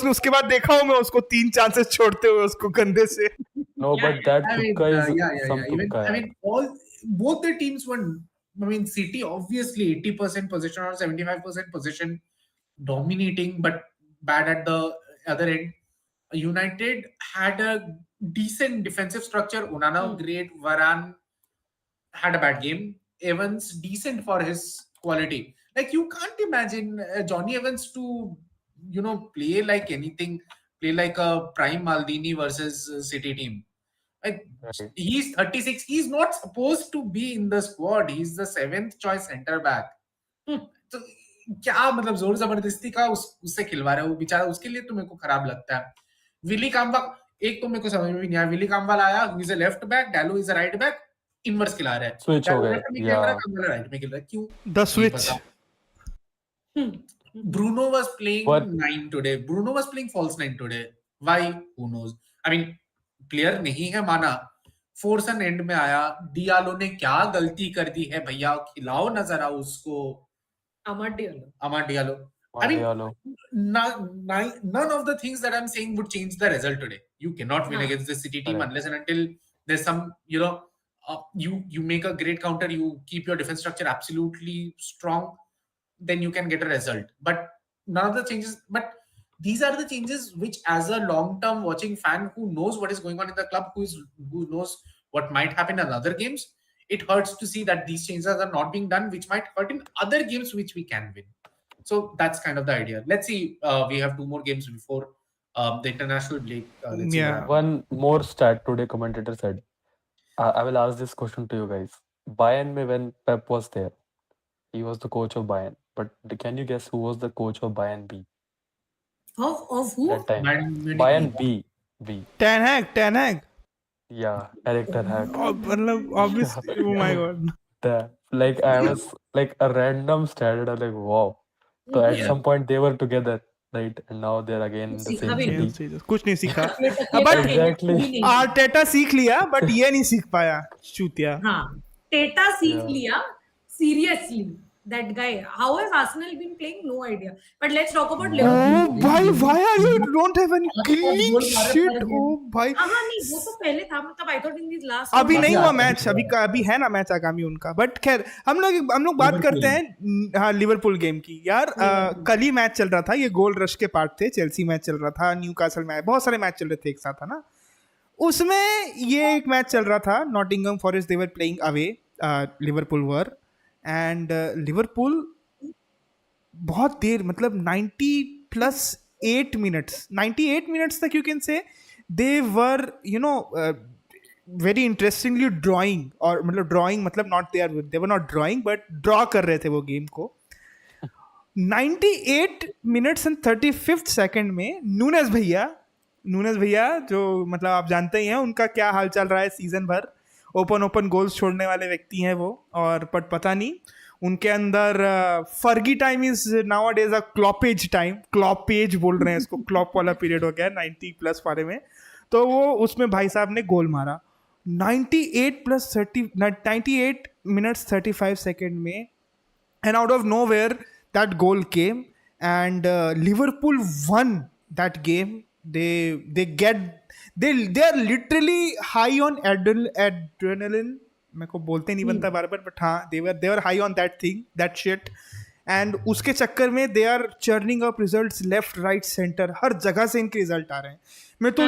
उसके बाद देखा हूँ मैं उसको 3 चांसेस छोड़ते हुए उसको कंधे से. No, but that tukka is some tukka. I mean, both the teams won. I mean, City obviously 80% possession or 75% possession, dominating, but bad at the other end. United had a decent defensive structure. Onana great, Varane had a bad game. Evans decent for his quality. Like you can't imagine Johnny Evans to play like anything, play like a prime Maldini versus City team. Like Right. he's 36. He's not supposed to be in the squad. He's the 7th choice center back. तो क्या मतलब जोर जबरदस्ती का उससे खिलवा रहे हो बेचारा उसके लिए तो मेरे को खराब लगता है विली काम्बा एक तो मेरे को समझ में नहीं आया विली काम्बा आया is a left back डैलो is a right back inverse खिला रहा है स्विच हो गए लेफ्ट में खेल रहा है काम्बा राइट में खेल रहा है क्यों the switch Bruno was playing But 9 today. Bruno was playing false 9 today. Why? Who knows? I mean, player नहीं है माना फोर्सन एंड में आया डियालो ने क्या गलती कर दी है भैया खिलाओ ना जरा उसको Amad Diallo. I mean, Diallo. none of the things that I'm saying would change the result today. You cannot win against the City team Correct. unless and until there's some, you make a great counter, you keep your defense structure absolutely strong, then you can get a result. But none of the changes, but these are the changes which, as a long-term watching fan who knows what is going on in the club, who knows what might happen in other games, it hurts to see that these changes are not being done, which might hurt in other games which we can win. So that's kind of the idea. Let's see. We have 2 more games before the international break. Let's see what happens. One more stat today commentator said. I will ask this question to you guys. Bayern mein when Pep was there, he was the coach of Bayern. But can you guess who was the coach of Bayern B? Of who? That time. Munich Bayern B. B. Ten Hag. Yeah, Eric Ten Hag. मतलब obviously, oh my god. Like I was like a random stat. I was like, wow. So at some point they were together, right? And now they're again in the सीखा same भी नहीं। city. कुछ नहीं सीखा But Exactly. Arteta सीख लिया but ये नहीं सीख पाया चूतिया हाँ टेटा सीख Yeah. लिया seriously that guy how has Arsenal been playing no idea but let's talk about Liverpool भाई why are you don't have any clean shit ओ भाई हाँ नहीं वो तो पहले था मतलब I thought in these last अभी नहीं हुआ मैच अभी है ना मैच आगामी उनका बट खैर हम लोग बात करते हैं हाँ लिवरपूल गेम की यार कल ही मैच चल रहा था ये गोल रश के पार्ट थे चेल्सी मैच चल रहा था न्यूकासल मैच बहुत सारे मैच चल रहे थे एक साथ है ना उसमें ये एक मैच चल रहा था Nottingham Forest they were playing away Liverpool were and Liverpool बहुत देर मतलब 98 मिनट्स तक you can say they were very interestingly drawing और मतलब ड्राइंग मतलब they were not drawing but draw कर रहे थे वो गेम को 98 मिनट्स एंड 35th सेकेंड में नूनेस भैया जो मतलब आप जानते ही हैं उनका क्या हाल चल रहा है सीजन भर ओपन गोल्स छोड़ने वाले व्यक्ति हैं वो और बट पता नहीं उनके अंदर Fergie time is nowadays a Klopage बोल रहे हैं इसको क्लॉप वाला पीरियड हो गया 90 प्लस वाले में तो वो उसमें भाई साहब ने गोल मारा 98 मिनट्स 35 सेकेंड में and out of nowhere that goal came and Liverpool won that game they are literally high on adrenaline मेरे को बोलते नहीं बनता बार बार बट हाँ they were high on that shit and उसके चक्कर में they are churning up results left right center हर जगह से इनके रिजल्ट आ रहे हैं मैं तो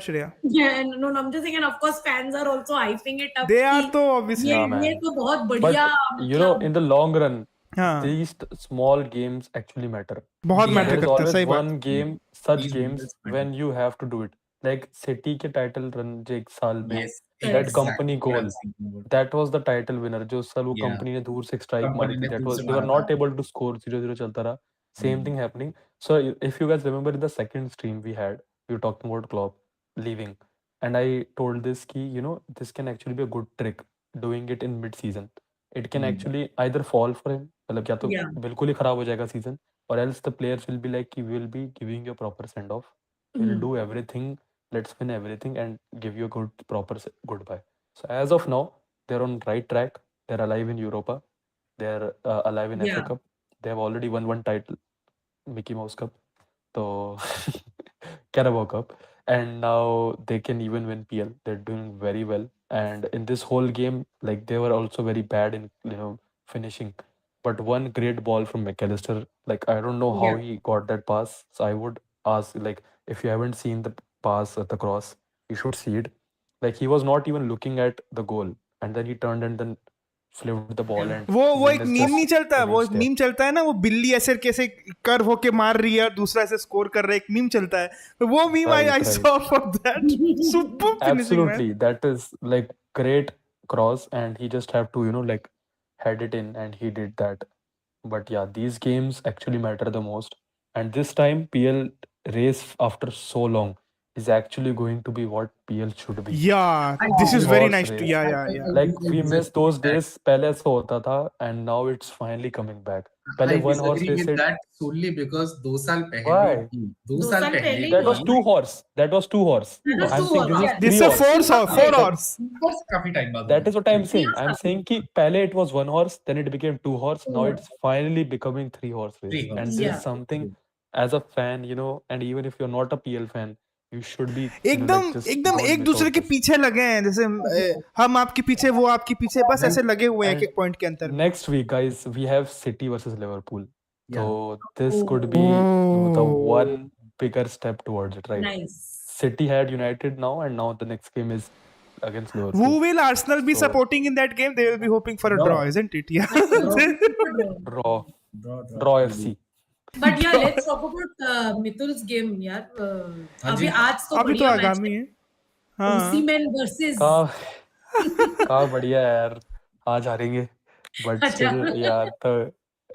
Shreya no I'm just saying and of course fans are also hyping it up they are तो obviously ये तो बहुत बढ़िया but in the long run these small games actually matter बहुत मैटर करता है सही बात one game such games when you have to do it like City के title run जो एक साल में that company goal that was the title winner जो साल वो company ने दूर से strike मारी थी that was they were not able to score 0-0 चलता रहा same thing happening so if you guys remember in the second stream we were talking about Klopp leaving and I told this ki this can actually be a good trick doing it in mid season it can actually either fall for him मतलब या तो बिल्कुल ही खराब हो जाएगा season or else the players will be like we will be giving you a proper send off we'll do everything let's win everything and give you a good proper goodbye so as of now they're on right track they're alive in Europa they're alive in FA Cup they have already won one title Mickey Mouse Cup so Carabao Cup and now they can even win PL they're doing very well and in this whole game like they were also very bad in finishing but one great ball from McAllister like I don't know how he got that pass so I would ask, like, if you haven't seen the pass at the cross, you should see it. Like, he was not even looking at the goal, and then he turned and then flipped the ball, and वो Zin एक is meme नहीं just चलता, वो reached there. Meme चलता है ना, वो बिल्ली ऐसे कैसे कर्व होके मार रही है और दूसरा ऐसे स्कोर कर रहा है, एक मीम चलता है, तो वो meme I Right, right. Saw for that. Super finishing man. Absolutely, that is like great cross, and he just have to, like, head it in, and he did that. But yeah, these games actually matter the most. And this time, PL race after so long is actually going to be what PL should be. Yeah, I this is agree. very Horse nice. race. Yeah. Like, we disagree miss those with that. days. पहले ऐसा होता था, and now it's finally coming back. पहले I one horse disagree race with it. that solely because 2 साल पहले Why? ही 2 2 साल साल पहले पहले ही That was he. 2 horse. That was 2 horse. That was I'm 2 saying this horse, is yeah. 3 This is horse. 4 horse. horse काफी time बाद That is what I'm saying. horse I'm काफी saying कि पहले it was 1 horse, then it became 2 horse. Now it's finally becoming 3 horse race. 3 horse. And this Yeah. is something, as a fan, and even if you're not a PL fan, you should be, एकदम like, just एकदम don't एक miss दूसरे out के this. पीछे लगे हैं, जैसे हम आपके पीछे, वो आपके पीछे, बस ऐसे लगे हुए हैं And एक एक पॉइंट के अंतर में. next week, guys, we have City versus Liverpool. Yeah. So this could be the one bigger step towards it, right? Nice. City had United now, and now the next game is against Who Liverpool. will Arsenal be So- supporting in that game? They will be hoping for a Draw. draw, isn't it? Yeah. Draw, draw FC. But yeah, let's talk about Mitul's game, यार. अभी आज तो अभी तो बढ़िया match आगामी है. है. हाँ. ओसीमैन versus का बढ़िया है यार, आज हारेंगे, but अच्छा. still, yeah, the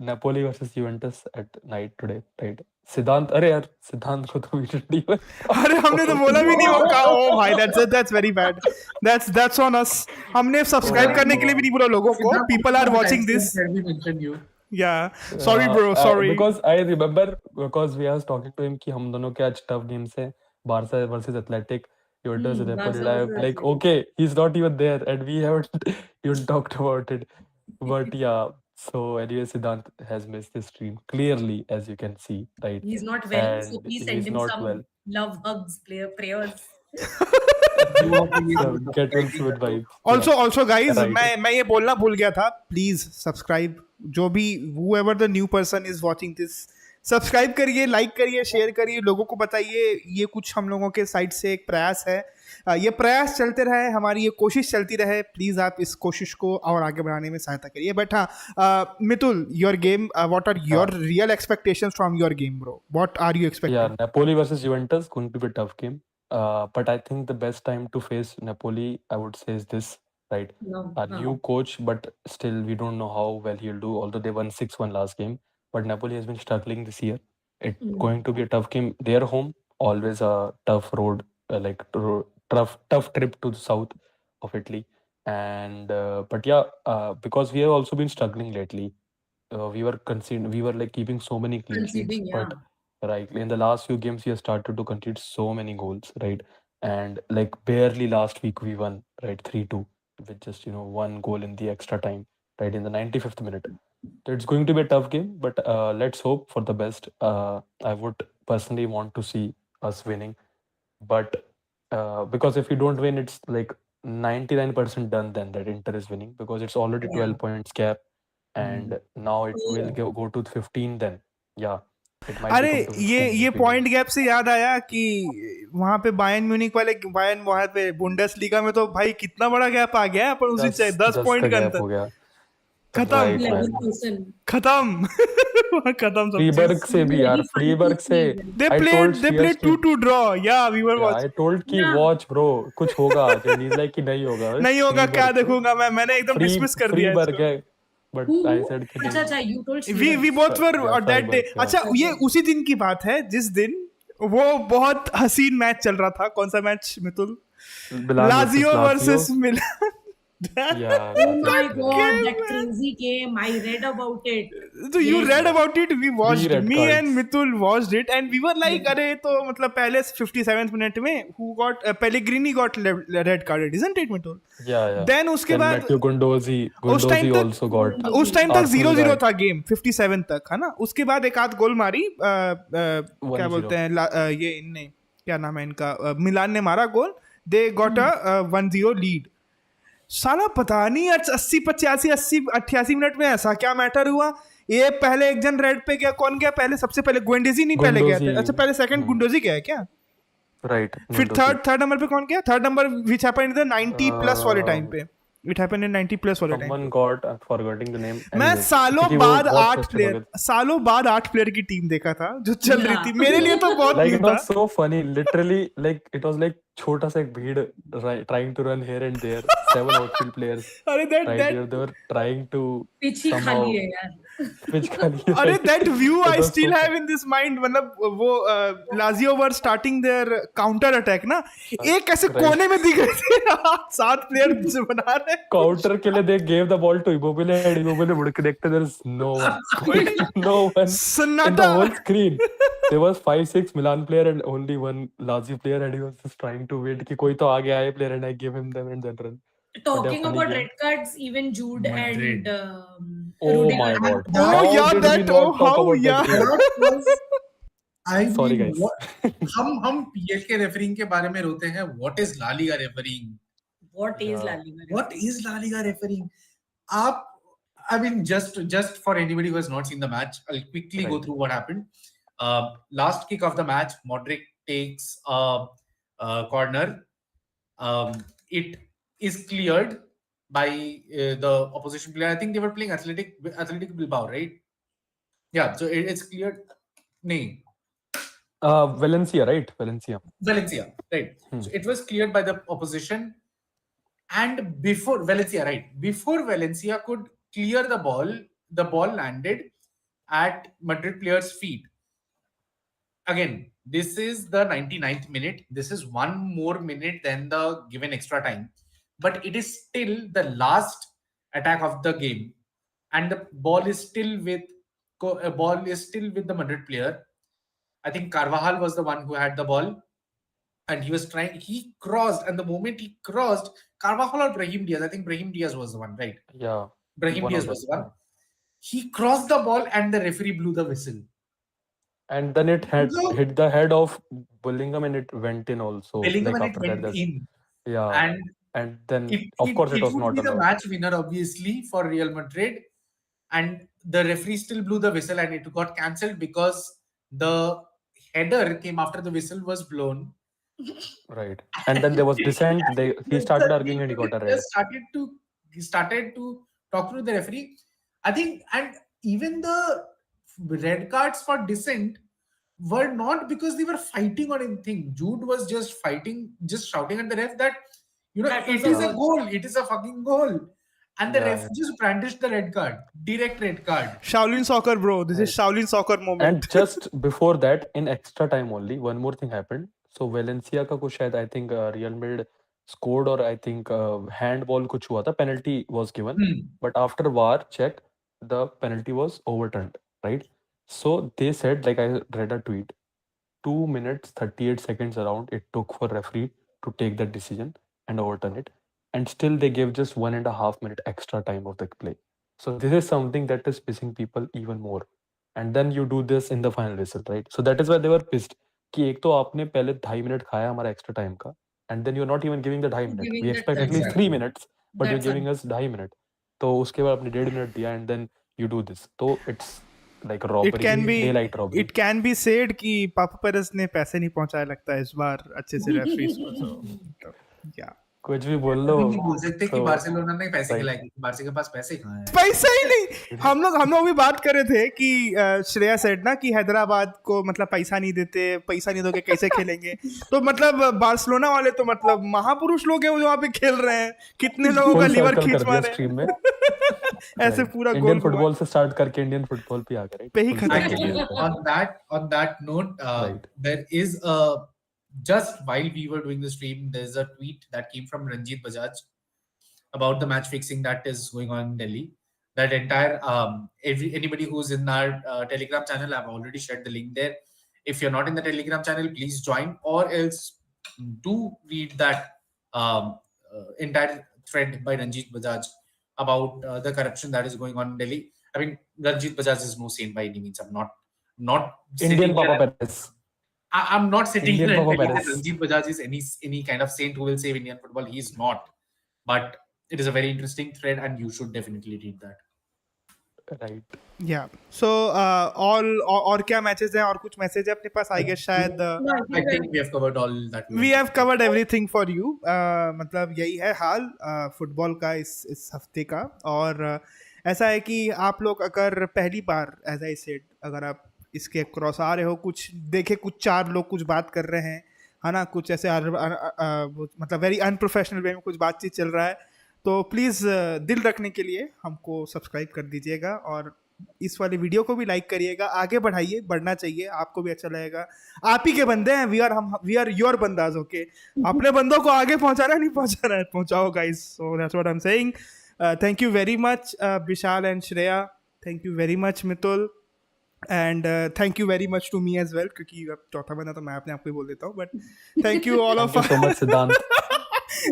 Napoli versus Juventus at night today, right? सिद्धांत, अरे यार, सिद्धांत को तो वीडियो नहीं अरे हमने तो बोला भी नहीं वो का. ओ भाई, that's very bad. That's on us. हमने सब्सक्राइब करने के लिए भी नहीं बोला लोगों को. People are watching this. Yeah. Sorry bro, sorry. Because I remember, because we was talking to him कि हम दोनों के आज tough games है, Barca versus Athletic, Juventus Barca Napoli. versus I'm like, Athletic. okay, he's not even there, and we haven't even talked about it. But yeah, so anyway, Siddhant has missed this stream clearly, as you can see, right? He's not well, so And please send he's him not some well. love hugs, prayers. So get well soon, vibes. Also guys, Right. मैं ये बोलना भूल गया था. Please subscribe. जो भी whoever the new person is watching this, subscribe करिए, like करिए, शेयर करिए, लोगों को बताइए. ये कुछ हम लोगों के साइड से एक प्रयास है. ये प्रयास चलते रहे, हमारी ये कोशिश चलती रहे. प्लीज आप इस कोशिश को और आगे बढ़ाने में सहायता करिए. बट हाँ, Mitul, your game, what are your real expectations from your game, bro? What are you expecting? Yeah, Napoli versus Juventus going to be a tough game. But I think the best time to face Napoli, I would say, is this, right? A new coach, but still we don't know how well he'll do. Although they won 6-1 last game, but Napoli has been struggling this year. It's going to be a tough game. Their home, always a tough road, tough trip to the south of Italy. And but yeah, because we have also been struggling lately. We were like keeping so many clean sheets, Conceding, yeah. but right in the last few games we have started to concede so many goals, right? And like barely last week we won, right, 3-2 with just one goal in the extra time, right, in the 95th minute. So it's going to be a tough game, but let's hope for the best. I would personally want to see us winning, but because if we don't win, it's like 99% done then that Inter is winning, because it's already 12 points gap, and now it will go to 15 then. Yeah, it might अरे become to 15 ये if we point gap से याद आया कि वहां पे Bayern Munich वाले, वहां पे बुंडेसलीगा में तो भाई कितना बड़ा गैप आ गया है. अपन उसी से 10 पॉइंट का अंतर. हो गया. खत्म. Right, man. 11%. खत्म. खत्म सब. फ्रीबर्ग से भी यार, Very fun फ्रीबर्ग to से see. They I played told Shreyas कि- 2-2 draw. Yeah, we were Yeah, watching. I told कि Yeah. watch bro, कुछ होगा आज. And he's like कि नहीं होगा. नहीं होगा, क्या फ्रीबर्ग- देखूंगा मैंने एकदम डिसमिस कर दिया फ्रीबर्ग इसको. है, but Who? I said कि अच्छा, नहीं. you told We both were Yeah, that day. Freiburg, yeah. अच्छा, ये उसी दिन की बात है जिस दिन वो बहुत हसीन मैच चल रहा था. कौन सा match Mitul? Milan Lazio versus versus Milan. Yeah. Oh my that's god, game, that crazy game. I read about it. So you Yes. read about it, we watched. read Me cards. and Mitul watched it, and we were like, अरे तो मतलब पहले 57th minute में who got Pellegrini got red carded, isn't it, Mitul? Yeah. Then उसके बाद Matteo Guendouzi time तक- also got. उस time तक Arsenal 0-0 guy. था गेम 57 तक, है ना. उसके बाद एक आध गोल मारी, क्या 1-0. बोलते हैं, ये इनने, क्या नाम है इनका, मिलान ने मारा गोल. They got a 1-0 lead. साला पता नहीं 80 85 80 88 मिनट में ऐसा क्या मैटर हुआ. ये पहले एक जन रेड पे गया, कौन गया पहले? सबसे पहले गुंडोजी नहीं पहले गया था? अच्छा पहले सेकंड गुंडोजी गया है क्या? राइट. फिर थर्ड नंबर पे कौन गया? Third number which happened in the 90 plus वाले टाइम पे. It happened in 90 plus वाले time. Someone got forgetting the name. मैं Anyways, सालों क्योंकि वो बाद बहुत 8 frustrated हो प्लेयर की टीम देखा था जो चल रही थी. मेरे लिए तो बहुत like न्यू it था. was so funny. Literally, like it was like छोटा सा एक भीड़ trying to run here and there. 7 outfield players अरे right that here. They were trying to pitch he somehow खाली है यार. pitch खाली है. अरे that view It I was still so have in this mind. मतलब वो Lazio were starting their counter attack ना, एक ऐसे Right. कोने में दिख रहे थे 7 प्लेयर जो बना रहे. Counter के लिए they gave the ball to Immobile and Immobile मुड़ के देखते there is no one. No one in the सन्नाटा. whole screen. There was 5-6 Milan player and only one Lazio player and he was just trying to wait कि कोई तो आगे आए player and I gave him them and then run. Talking funny about game. red cards, even Jude Madrid. and Oh Rudiger. my god. Oh How yeah, did we that. not Oh talk how about yeah. that game? What was I Sorry mean, guys. what, हम PL के referring के बारे में रोते हैं. What is La Liga refereeing? What is Yeah. La Liga? What is La Liga refereeing? I mean, just for anybody who has not seen the match, I'll quickly go Right. through what happened. Last kick of the match, Modric takes a corner. It is cleared by the opposition player. I think they were playing Athletic Bilbao, right? Yeah, so it's cleared. Nee, Valencia, right? Valencia. right? So it was cleared by the opposition, and before Valencia could clear the ball landed at Madrid player's feet. Again, this is the 99th minute. This is one more minute than the given extra time, but it is still the last attack of the game, and the ball is still with the Madrid player. I think Carvajal was the one who had the ball, and he crossed, and the moment he crossed, Carvajal or Brahim Diaz, I think Brahim Diaz was the one, right? Yeah. Brahim one Diaz of was the them, one. He crossed the ball, and the referee blew the whistle. And then it had So- hit the head of Bellingham and it went in also. Bellingham, like and it after that, went in. yeah. And then it of course it was would not be the allowed. match winner, obviously, for Real Madrid. And the referee still blew the whistle, and it got cancelled because the header came after the whistle was blown. Right. And then there was dissent. He started arguing and he got a red. He started to talk to the referee. I think, and even the red cards for dissent were not because they were fighting or anything. Jude was just fighting, just shouting at the ref that, That was it is a a goal. It is a fucking goal. And the Yeah, ref just brandished the red card, direct red card. Shaolin soccer, bro. This is Shaolin soccer moment. And just before that, in extra time only, one more thing happened. So Valencia का कुछ शायद I think Real Madrid scored or I think handball कुछ हुआ था, penalty was given. But after VAR check, the penalty was overturned, right? So they said, like I read a tweet, 2 minutes 38 seconds around it took for referee to take that decision and overturn it, and still they gave just 1.5 minute extra time of the play. So this is something that is pissing people even more. And then you do this in the final result, right? So that is why they were pissed कि एक तो आपने पहले 2.5 minute खाया हमारा extra time का, and then you're not even giving the 2.5 minute. Giving We that expect at least exactly. 3 minutes, but you're That's giving us 2.5 minute. तो उसके बाद आपने 1.5 मिनट दिया and then you do this. तो it's like robbery, daylight robbery. It can be said कि पापा Perez ने पैसे नहीं पहुंचाया लगता है इस बार अच्छे से रेफरीज को. So yeah. कुछ भी बोल लो. नहीं बोल सकते कि So, बार्सिलोना ने पैसे right. खिलाए. बार्सिलोना के पास पैसे कहाँ हैं? पैसा ही नहीं. हम लोग अभी बात कर रहे थे कि श्रेया सेड ना कि हैदराबाद को मतलब पैसा नहीं देते, पैसा नहीं दोगे कैसे खेलेंगे. तो मतलब बार्सिलोना वाले तो मतलब महापुरुष लोग हैं जो वहाँ पे खेल रहे हैं. कितने लोगों का लीवर खींच मारे स्ट्रीम में. ऐसे पूरा इंडियन गोल फुटबॉल से स्टार्ट करके इंडियन फुटबॉल पे आ गए, पे ही खत्म Actually, on that note, Right. there is just while we were doing the stream, there's a tweet that came from Ranjit Bajaj about the match fixing that is going on in Delhi. That entire anybody who's in our Telegram channel, I've already shared the link there. If you're not in the Telegram channel, please join, or else do read that entire thread by Ranjit Bajaj about the corruption that is going on in Delhi. I mean, Ranjit Bajaj is no saint by any means. I'm not Indian Papa Perez. I'm not sitting Indian here and Papa telling that Perez. Ranjit Bajaj is any kind of saint who will save Indian football. He's not. But it is a very interesting thread, and you should definitely read that. Right. या सो और क्या matches हैं और कुछ message है अपने पास I guess शायद No, I think we have covered all that. We have covered everything for you मतलब यही है हाल फुटबॉल का इस हफ्ते का और ऐसा है कि आप लोग अगर पहली बार एज आई सेड अगर आप इसके क्रॉस आ रहे हो कुछ देखे कुछ 4 लोग कुछ बात कर रहे हैं है ना कुछ ऐसे मतलब वेरी अनप्रोफेशनल वे में कुछ बातचीत चल रहा है तो प्लीज़ दिल रखने के लिए हमको सब्सक्राइब कर दीजिएगा और इस वाले वीडियो को भी लाइक करिएगा आगे बढ़ाइए बढ़ना चाहिए आपको भी अच्छा लगेगा आप ही के बंदे हैं वी आर योर बंदाज ओके अपने बंदों को आगे पहुंचाना नहीं पहुंचाना है पहुंचाओ guys so that's what I am saying thank you very much Vishal and Shreya thank you very much Mitul and thank you very much to me as well क्योंकि अब चौथा बंदा तो मैं अपने आप को ही बोल देता हूँ but thank you all of Thank you so much, Siddhant.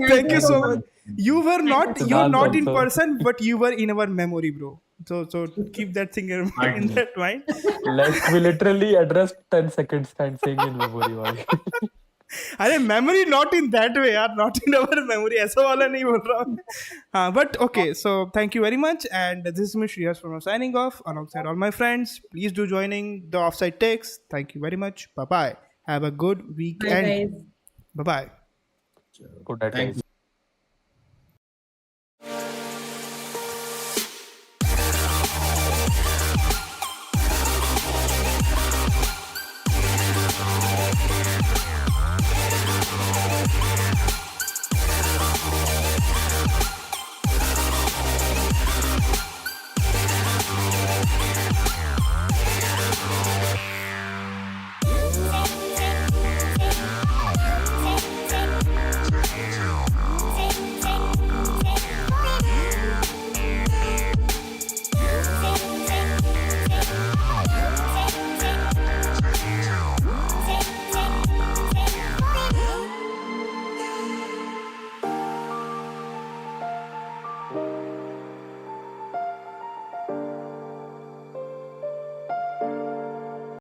Thank you so much. You're not Siddhant in also. person, but you were in our memory, bro. So keep that thing in that mind. Like we literally addressed 10 seconds and saying in memory. Why? अरे memory not in that way यार not in our memory ऐसा वाला नहीं बोल रहा हूँ हाँ but okay so thank you very much and this is me Shreyas from signing off alongside all my friends please do joining the offside takes thank you very much bye bye have a good weekend guys. bye bye Good night, Thank guys.